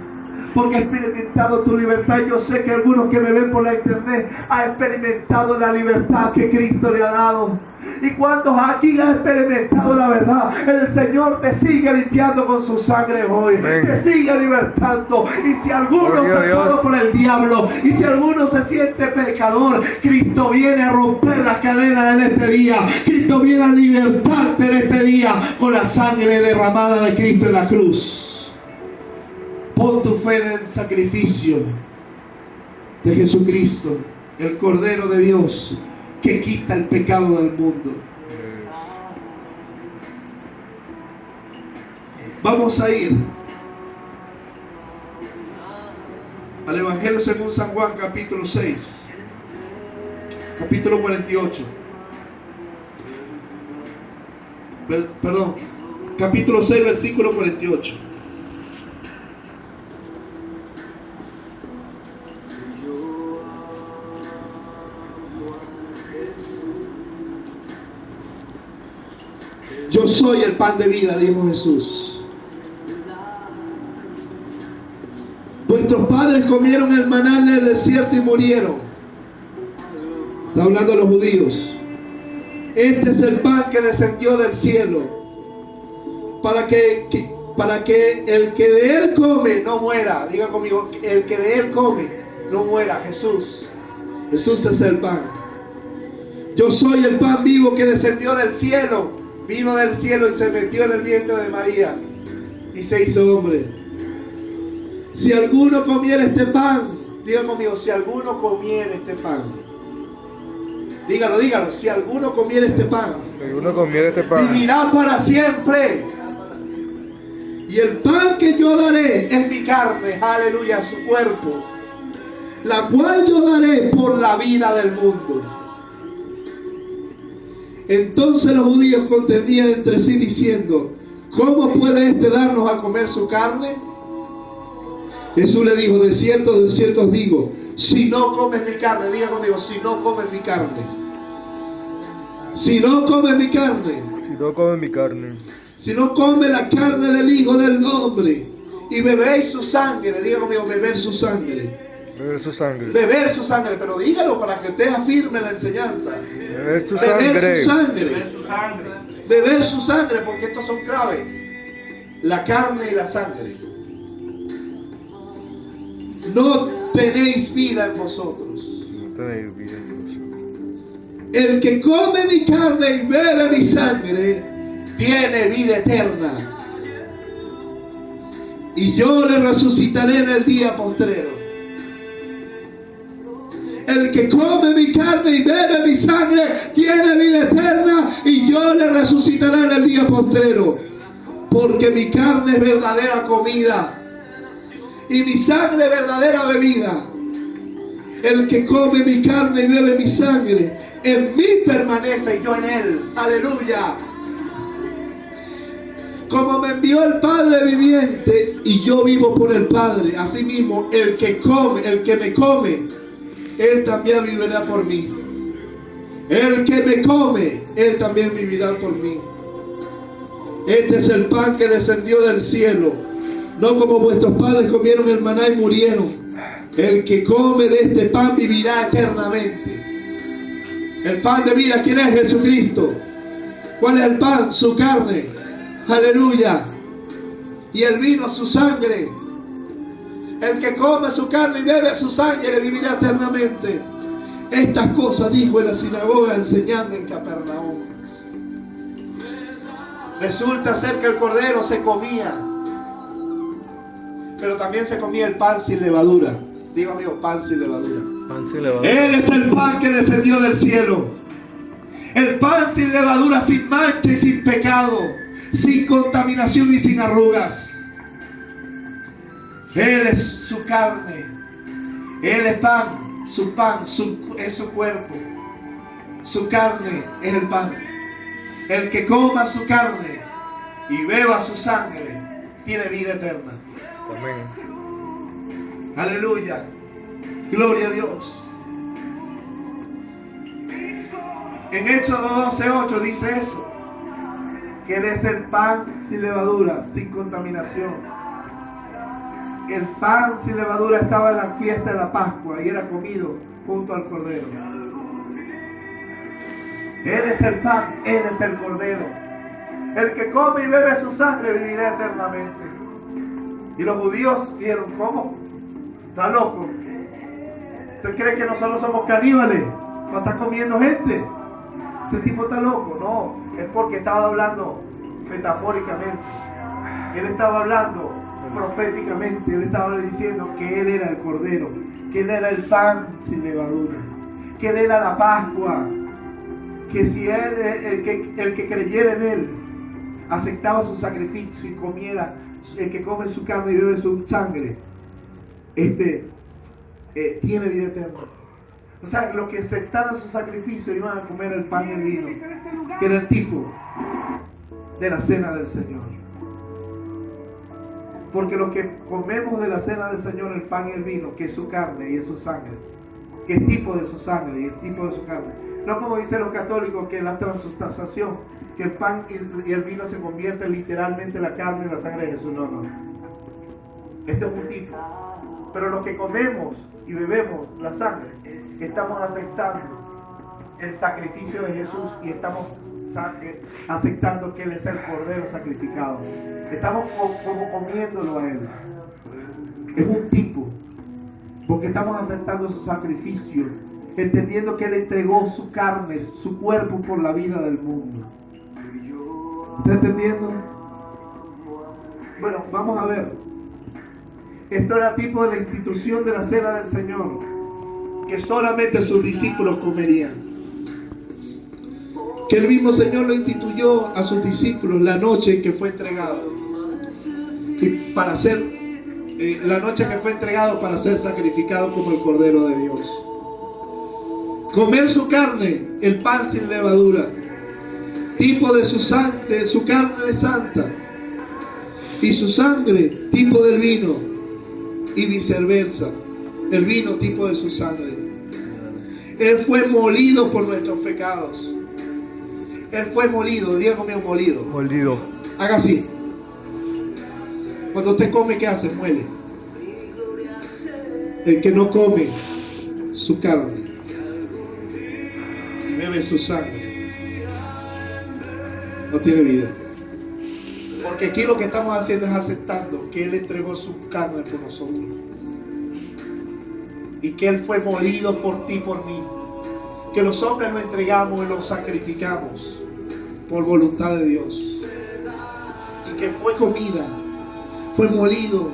Porque he experimentado tu libertad. Yo sé que algunos que me ven por la internet han experimentado la libertad que Cristo le ha dado. ¿Y cuántos aquí han experimentado la verdad? El Señor te sigue limpiando con su sangre hoy. Amén. Te sigue libertando. Y si alguno es pecado por el diablo, y si alguno se siente pecador, Cristo viene a romper las cadenas en este día. Cristo viene a libertarte en este día con la sangre derramada de Cristo en la cruz. Pon tu fe en el sacrificio de Jesucristo, el Cordero de Dios, que quita el pecado del mundo. Vamos a ir al Evangelio según San Juan, capítulo 6, capítulo 48. Perdón, capítulo 6, versículo 48. Yo soy el pan de vida, dijo Jesús. Vuestros padres comieron el maná en el desierto y murieron. Está hablando a los judíos. Este es el pan que descendió del cielo, para que el que de él come no muera. Diga conmigo, el que de él come no muera. Jesús es el pan. Yo soy el pan vivo que descendió del cielo. Vino del cielo y se metió en el vientre de María y se hizo hombre. Si alguno comiera este pan, diga conmigo, si alguno comiera este pan, dígalo, si alguno comiera este pan, vivirá para siempre. Y el pan que yo daré es mi carne, aleluya, su cuerpo, la cual yo daré por la vida del mundo. Entonces los judíos contendían entre sí diciendo, ¿cómo puede este darnos a comer su carne? Jesús le dijo, de cierto os digo, si no comes mi carne, diga conmigo, si no comes mi carne, si no comes mi carne, si no comes la carne del Hijo del Hombre y bebéis su sangre, diga conmigo, beber su sangre, pero dígalo para que usted afirme la enseñanza. Beber su sangre, porque estos son claves: la carne y la sangre. No tenéis vida en vosotros. El que come mi carne y bebe mi sangre tiene vida eterna, y yo le resucitaré en el día postrero. El que come mi carne y bebe mi sangre tiene vida eterna, y yo le resucitaré en el día postrero. Porque mi carne es verdadera comida y mi sangre verdadera bebida. El que come mi carne y bebe mi sangre, en mí permanece y yo en él. Aleluya. Como me envió el Padre viviente y yo vivo por el Padre, asimismo el que me come, Él también vivirá por mí. El que me come, Él también vivirá por mí. Este es el pan que descendió del cielo, no como vuestros padres comieron el maná y murieron. El que come de este pan vivirá eternamente. El pan de vida, ¿quién es? Jesucristo. ¿Cuál es el pan? Su carne. Aleluya. Y el vino, su sangre. El que come su carne y bebe su sangre vivirá eternamente. Estas cosas dijo en la sinagoga enseñando en Capernaum. Resulta ser que el cordero se comía, pero también se comía el pan sin levadura. Digo, amigo, pan sin levadura. Pan sin levadura. Él es el pan que descendió del cielo. El pan sin levadura, sin mancha y sin pecado, sin contaminación y sin arrugas. Él es su carne. Él es pan, es su cuerpo. Su carne es el pan. El que coma su carne y beba su sangre tiene vida eterna. Amén. Aleluya. Gloria a Dios. En Éxodo 12:8 dice eso, que Él es el pan sin levadura, sin contaminación. El pan sin levadura estaba en la fiesta de la Pascua y era comido junto al Cordero. Él es el pan, Él es el Cordero. El que come y bebe su sangre vivirá eternamente. Y los judíos dijeron, ¿cómo? ¿Está loco? ¿Usted cree que nosotros somos caníbales? ¿No está comiendo gente? Este tipo está loco. No, es porque estaba hablando metafóricamente. Él estaba hablando proféticamente. Él estaba diciendo que Él era el Cordero, que Él era el pan sin levadura, que Él era la Pascua, que si Él, el que creyera en Él, aceptaba su sacrificio y comiera, el que come su carne y bebe su sangre, tiene vida eterna. O sea, los que aceptaran su sacrificio iban a comer el pan y el vino, que era el tipo de la cena del Señor. Porque los que comemos de la cena del Señor, el pan y el vino, que es su carne y es su sangre, que es tipo de su sangre y es tipo de su carne. No como dicen los católicos, que la transustanciación, que el pan y el vino se convierten literalmente en la carne y la sangre de Jesús. No, no. Este es un tipo. Pero los que comemos y bebemos la sangre, estamos aceptando el sacrificio de Jesús y estamos aceptando que Él es el Cordero sacrificado. Estamos como comiéndolo a Él. Es un tipo, porque estamos aceptando su sacrificio, entendiendo que Él entregó su carne, su cuerpo por la vida del mundo. ¿Está entendiendo? Bueno, vamos a ver. Esto era tipo de la institución de la cena del Señor, que solamente sus discípulos comerían. Que el mismo Señor lo instituyó a sus discípulos la noche en que fue entregado. Y para ser, la noche que fue entregado para ser sacrificado como el Cordero de Dios. Comer su carne, el pan sin levadura, tipo de su carne santa, y su sangre, tipo del vino. Y viceversa, el vino tipo de su sangre. Él fue molido por nuestros pecados. Él fue molido, diga conmigo molido. Molido. Haga así. Cuando usted come, ¿qué hace? Muele. El que no come su carne, bebe su sangre, no tiene vida. Porque aquí lo que estamos haciendo es aceptando que Él entregó su carne por nosotros. Y que Él fue molido por ti, por mí. Que los hombres lo entregamos y lo sacrificamos por voluntad de Dios. Y que fue comida, fue molido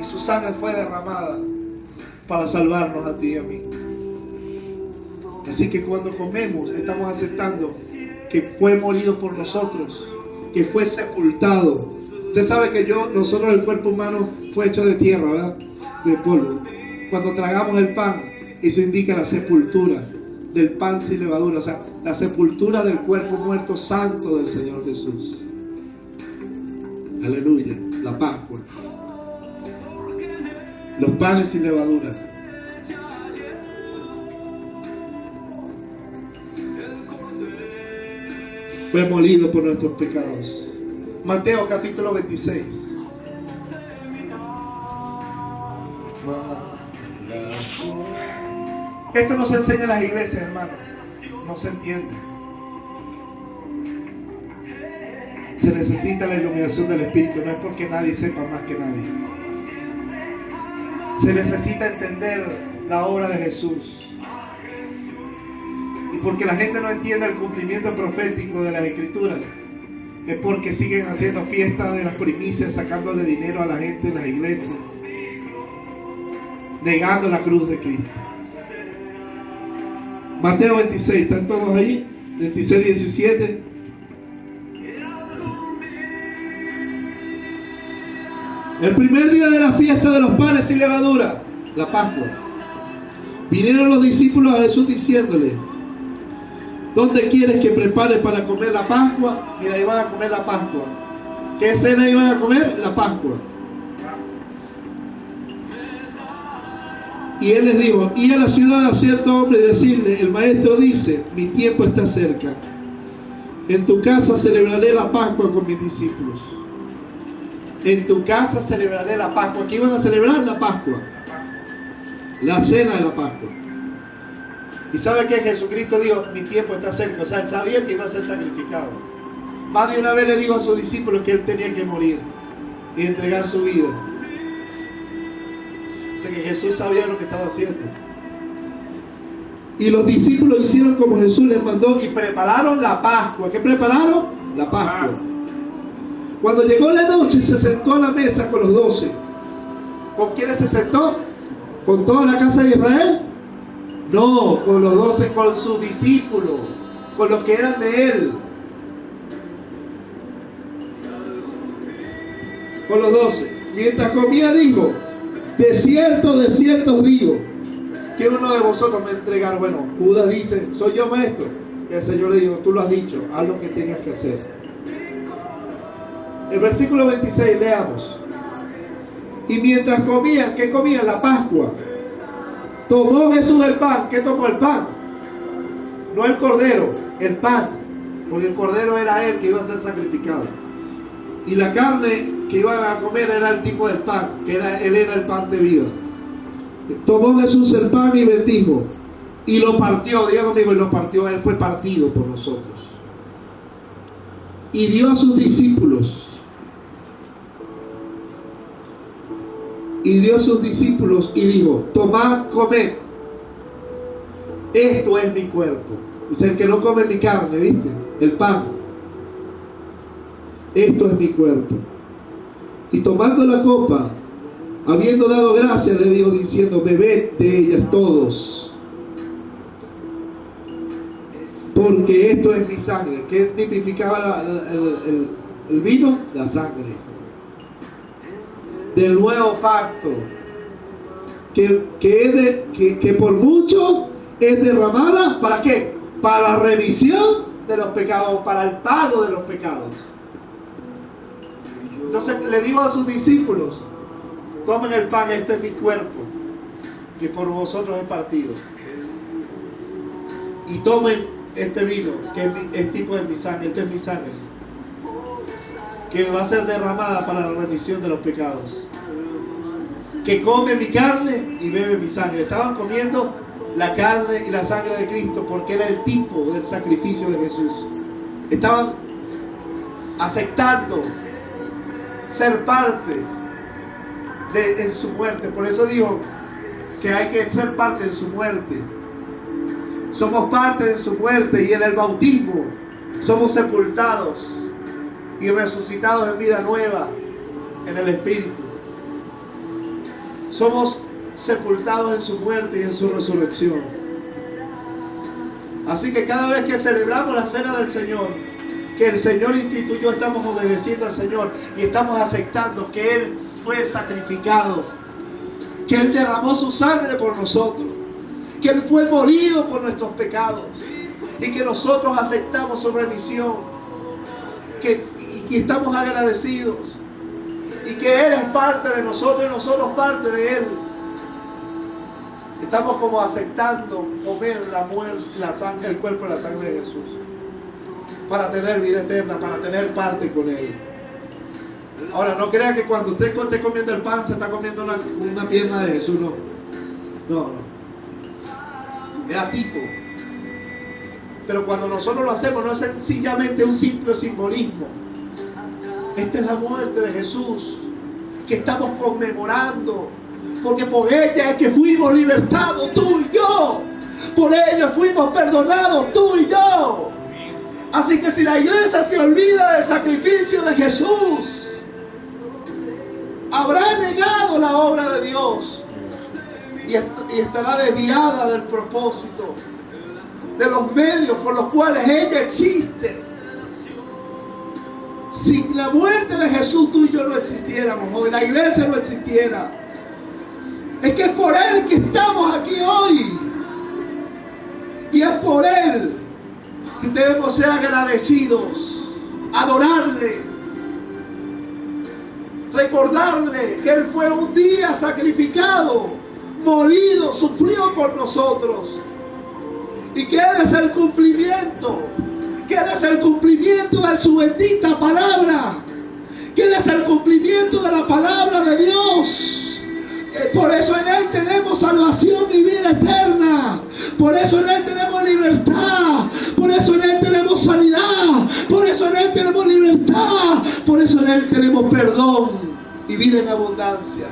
y su sangre fue derramada para salvarnos a ti y a mí. Así que cuando comemos estamos aceptando que fue molido por nosotros, que fue sepultado. Usted sabe que nosotros el cuerpo humano fue hecho de tierra, ¿verdad? De polvo. Cuando tragamos el pan, eso indica la sepultura del pan sin levadura, o sea, la sepultura del cuerpo muerto santo del Señor Jesús. Aleluya, la Pascua. Los panes sin levadura. Fue molido por nuestros pecados. Mateo capítulo 26. Esto no se enseña en las iglesias, hermano. No se entiende. Se necesita la iluminación del Espíritu, no es porque nadie sepa más que nadie. Se necesita entender la obra de Jesús. Y porque la gente no entiende el cumplimiento profético de las Escrituras, es porque siguen haciendo fiestas de las primicias, sacándole dinero a la gente en las iglesias, negando la cruz de Cristo. Mateo 26, ¿están todos ahí? 26, 17. El primer día de la fiesta de los panes sin levadura, la Pascua, vinieron los discípulos a Jesús diciéndole: ¿dónde quieres que prepare para comer la Pascua? Mira, iban a comer la Pascua. ¿Qué cena iban a comer? La Pascua. Y él les dijo: id a la ciudad a cierto hombre y decirle: el maestro dice, mi tiempo está cerca. En tu casa celebraré la Pascua con mis discípulos. En tu casa celebraré la Pascua. ¿Qué iban a celebrar? La Pascua. La cena de la Pascua. Y sabe que Jesucristo dijo: mi tiempo está cerca. O sea, él sabía que iba a ser sacrificado. Más de una vez le dijo a sus discípulos que él tenía que morir y entregar su vida. O sea que Jesús sabía lo que estaba haciendo. Y los discípulos hicieron como Jesús les mandó y prepararon la Pascua. ¿Qué prepararon? La Pascua. Cuando llegó la noche, se sentó a la mesa con los 12. ¿Con quiénes se sentó? ¿Con toda la casa de Israel? No, con los 12, con sus discípulos, con los que eran de él. Con los 12. Mientras comía dijo: de cierto os digo, que uno de vosotros me entregará. Bueno, Judas dice: soy yo, maestro. Y el Señor le dijo: tú lo has dicho, haz lo que tengas que hacer. El versículo 26, leamos. Y mientras comían, ¿qué comían? La Pascua. Tomó Jesús el pan. ¿Qué tomó el pan? No el cordero, el pan. Porque el cordero era él que iba a ser sacrificado. Y la carne que iban a comer era el tipo del pan, que él era el pan de vida. Tomó Jesús el pan y bendijo. Y lo partió, diga conmigo, y lo partió. Él fue partido por nosotros. Y dio a sus discípulos. Y dio a sus discípulos y dijo: tomad, comed, esto es mi cuerpo. Dice: el que no come mi carne, ¿viste? El pan, esto es mi cuerpo. Y tomando la copa, habiendo dado gracias, le dijo diciendo: bebed de ellas todos, porque esto es mi sangre. ¿Qué tipificaba el vino? La sangre del nuevo pacto, que por mucho es derramada. ¿Para qué? Para la remisión de los pecados, para el pago de los pecados. Entonces le digo a sus discípulos: tomen el pan, este es mi cuerpo, que por vosotros es partido. Y tomen este vino, que es tipo de mi sangre, este es mi sangre, que va a ser derramada para la remisión de los pecados. Que come mi carne y bebe mi sangre. Estaban comiendo la carne y la sangre de Cristo porque era el tipo del sacrificio de Jesús. Estaban aceptando ser parte en su muerte. Por eso digo que hay que ser parte de su muerte. Somos parte de su muerte, y en el bautismo somos sepultados y resucitados en vida nueva en el Espíritu. Somos sepultados en su muerte y en su resurrección. Así que cada vez que celebramos la cena del Señor, que el Señor instituyó, estamos obedeciendo al Señor y estamos aceptando que Él fue sacrificado, que Él derramó su sangre por nosotros, que Él fue molido por nuestros pecados y que nosotros aceptamos su remisión, y estamos agradecidos, y que Él es parte de nosotros y nosotros parte de Él. Estamos como aceptando comer la sangre, el cuerpo y la sangre de Jesús, para tener vida eterna, para tener parte con Él. Ahora, no crea que cuando usted esté comiendo el pan se está comiendo una pierna de Jesús, no. No. Es tipo. Pero cuando nosotros lo hacemos, no es sencillamente un simple simbolismo, Esta es la muerte de Jesús que estamos conmemorando, porque por ella es que fuimos libertados tú y yo, por ella fuimos perdonados tú y yo. Así que si la iglesia se olvida del sacrificio de Jesús, habrá negado la obra de Dios y estará desviada del propósito, de los medios por los cuales ella existe. Sin la muerte de Jesús tú y yo no existiéramos hoy, la iglesia no existiera. Es que es por Él que estamos aquí hoy, y es por Él que debemos ser agradecidos, adorarle, recordarle que Él fue un día sacrificado, molido, sufrió por nosotros, y que Él es el cumplimiento, que Él es el cumplimiento de su bendita palabra, que Él es el cumplimiento de la palabra de Dios. Por eso en Él tenemos salvación y vida eterna, por eso en Él tenemos libertad, por eso en Él tenemos sanidad, por eso en Él tenemos libertad, por eso en Él tenemos perdón y vida en abundancia.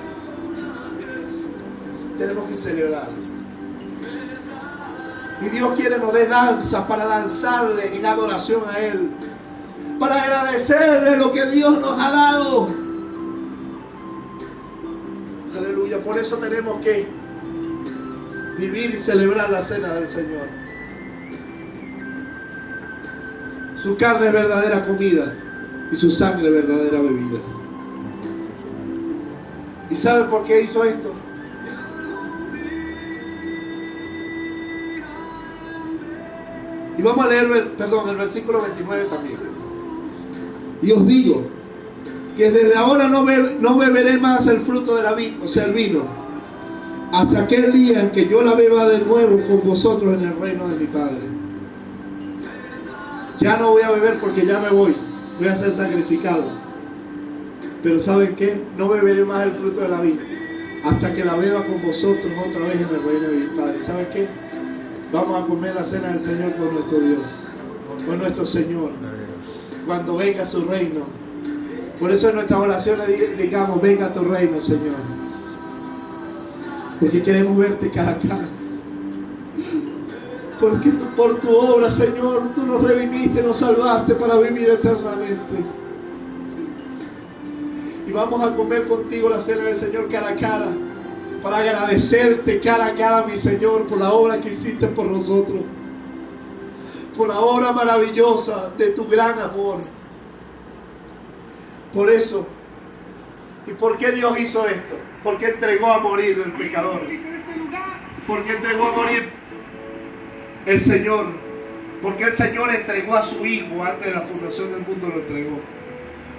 Tenemos que celebrar esto. Y Dios quiere nos dé danza para danzarle en adoración a Él, para agradecerle lo que Dios nos ha dado. Aleluya. Por eso tenemos que vivir y celebrar la cena del Señor. Su carne es verdadera comida y su sangre verdadera bebida. ¿Y sabe por qué hizo esto? Y vamos a leer, el versículo 29 también. Y os digo que desde ahora no beberé más el fruto de la vid, o sea, el vino, hasta aquel día en que yo la beba de nuevo con vosotros en el reino de mi Padre. Ya no voy a beber porque ya me voy a ser sacrificado. Pero ¿saben qué? No beberé más el fruto de la vid hasta que la beba con vosotros otra vez en el reino de mi Padre. ¿Saben qué? Vamos a comer la cena del Señor con nuestro Dios, con nuestro Señor, cuando venga su reino. Por eso en nuestras oraciones digamos: venga tu reino, Señor, porque queremos verte cara a cara, porque por tu obra, Señor, tú nos redimiste, nos salvaste para vivir eternamente. Y vamos a comer contigo la cena del Señor cara a cara, para agradecerte cara a cara, mi Señor, por la obra que hiciste por nosotros, por la obra maravillosa de tu gran amor. Por eso, ¿y por qué Dios hizo esto? Porque entregó a morir el pecador, porque entregó a morir el Señor, porque el Señor entregó a su Hijo antes de la fundación del mundo, lo entregó,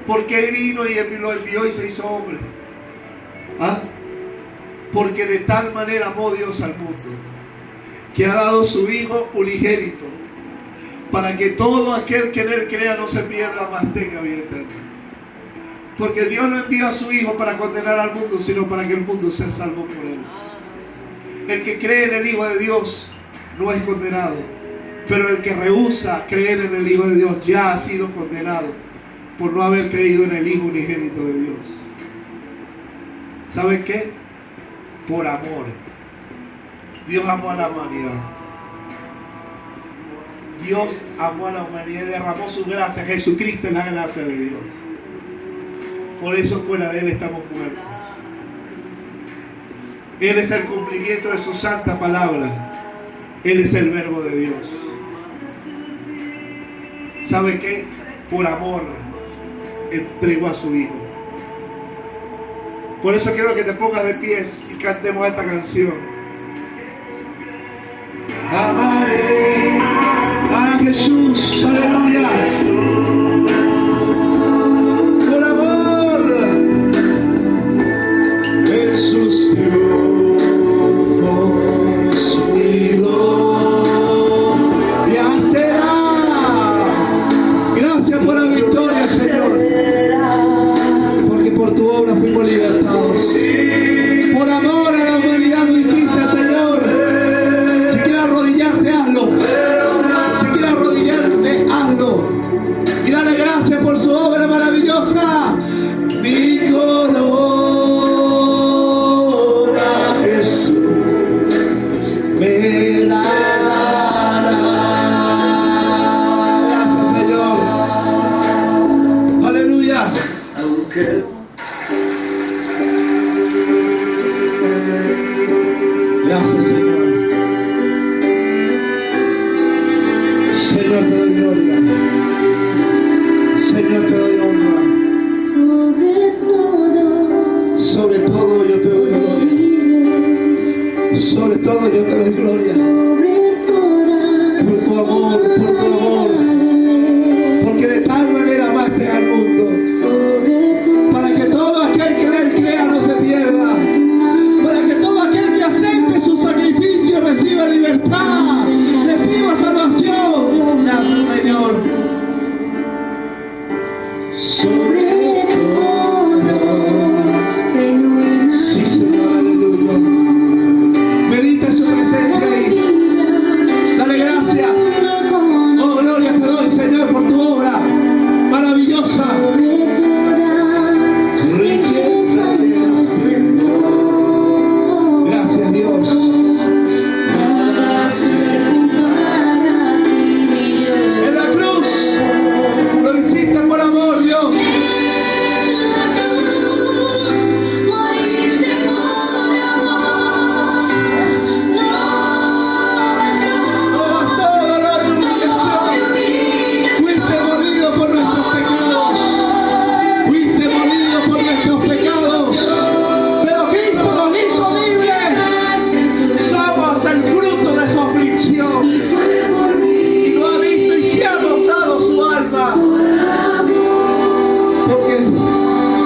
porque vino y lo envió y se hizo hombre. ¿Ah? Porque de tal manera amó Dios al mundo, que ha dado su Hijo unigénito, para que todo aquel que en Él crea no se pierda, mas tenga vida eterna. Porque Dios no envió a su Hijo para condenar al mundo, sino para que el mundo sea salvo por Él. El que cree en el Hijo de Dios no es condenado, pero el que rehúsa creer en el Hijo de Dios ya ha sido condenado por no haber creído en el Hijo unigénito de Dios. ¿Saben qué? Por amor. Dios amó a la humanidad. Dios amó a la humanidad y derramó su gracia. Jesucristo es la gracia de Dios. Por eso fuera de Él estamos muertos. Él es el cumplimiento de su santa palabra. Él es el verbo de Dios. ¿Sabe qué? Por amor entregó a su Hijo. Por eso quiero que te pongas de pies y cantemos esta canción. Amaré a Jesús, aleluya. Por amor en sus triunfos y gloria será. Gracias por la victoria, Señor. Porque por tu obra fuimos libertados. Por amor a la humanidad lo hiciste, Señor. Si quieres arrodillarte, hazlo. Si quieres arrodillarte, hazlo. Aleluya. Gracias, Señor. Señor, te doy gloria. Señor, te doy honra. Sobre todo yo te doy gloria. Sobre todo yo te doy gloria. Por tu amor, por tu amor. Porque de tal manera amaste al mundo. Para que todo aquel que en él crea no se pierda. Para que todo aquel que acepte su sacrificio reciba libertad. Reciba salvación. Gracias, Señor. Sobre sí, Señor, aleluya. Medita en su presencia ahí. Dale gracias. Oh, gloria te doy, Señor, por tu obra maravillosa. Riqueza y esplendor. Gracias, Dios. En la cruz lo hiciste por amor, Dios.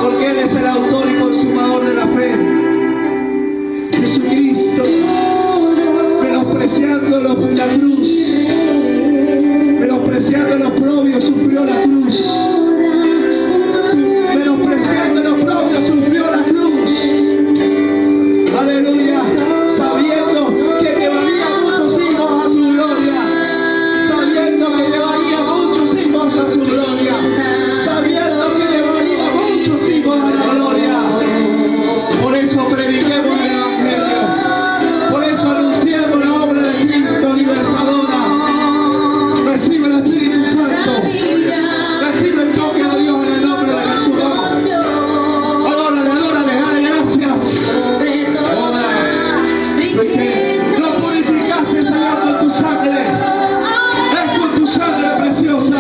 Porque Él es el autor y consumador de la fe. Jesucristo, menospreciando la cruz, menospreciando los propios, sufrió la cruz. Menospreciando los propios, sufrió la cruz. Aleluya. Sabiendo que llevaría muchos hijos a su gloria. Sabiendo que llevaría muchos hijos a su gloria. Sabiendo que llevaría muchos hijos a la gloria. Por eso prediquemos el Evangelio. Por eso anunciamos la obra de Cristo libertadora. Recibe el Espíritu Santo. Recibe el toque de Dios en el nombre de Jesús. Adórale, adórale, dale gracias. Porque lo purificaste, Señor, con tu sangre. Es con tu sangre preciosa.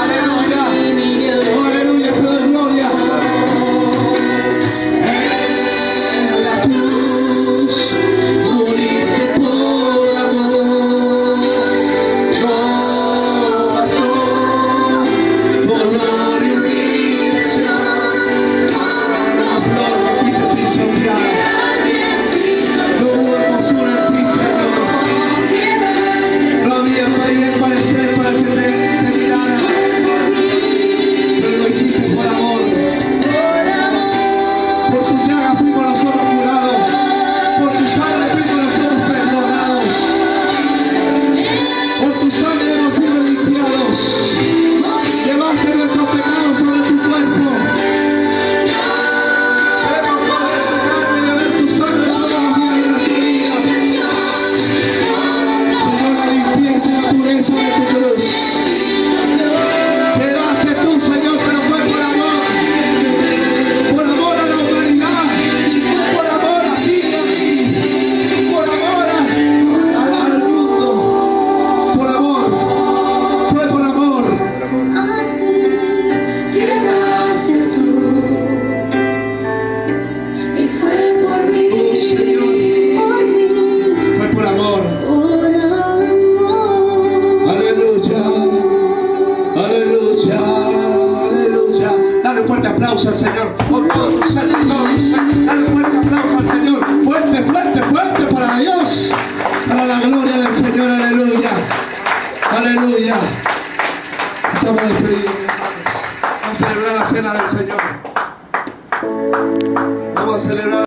Aleluya. Oh, aleluya, te doy gloria. En la cruz moriste por amor. Por gloria y humillación. Una flor que fuiste pisoteada. No hubo hermosura en ti, Señor. No había país parecer para que te mirara. Pero lo hiciste por amor. Por tu llaga fuimos nosotros curados. Por tu sangre fuimos nosotros perdonados. Por tu sangre hemos sido limpiados. Llevaste nuestros pecados sobre tu cuerpo. Queremos saber tu carne y beber tu sangre todos los días de nuestra vida. Señor, la limpieza y la pureza de tu cruz. Quedaste tú, Señor, pero fue por amor. Por amor a la humanidad. Por amor a ti y a mí. Por amor al mundo. Por amor. Fue por amor. Fue por amor. Aleluya. Aleluya. Aleluya. Dale un fuerte aplauso al Señor. Con todo tu ser, con todo tu ser. Dale un fuerte aplauso al Señor. Fuerte, fuerte, fuerte para Dios. Para la gloria del Señor. Aleluya. Aleluya. Estamos despedidos. Vamos a celebrar la cena del Señor. Vamos a celebrar.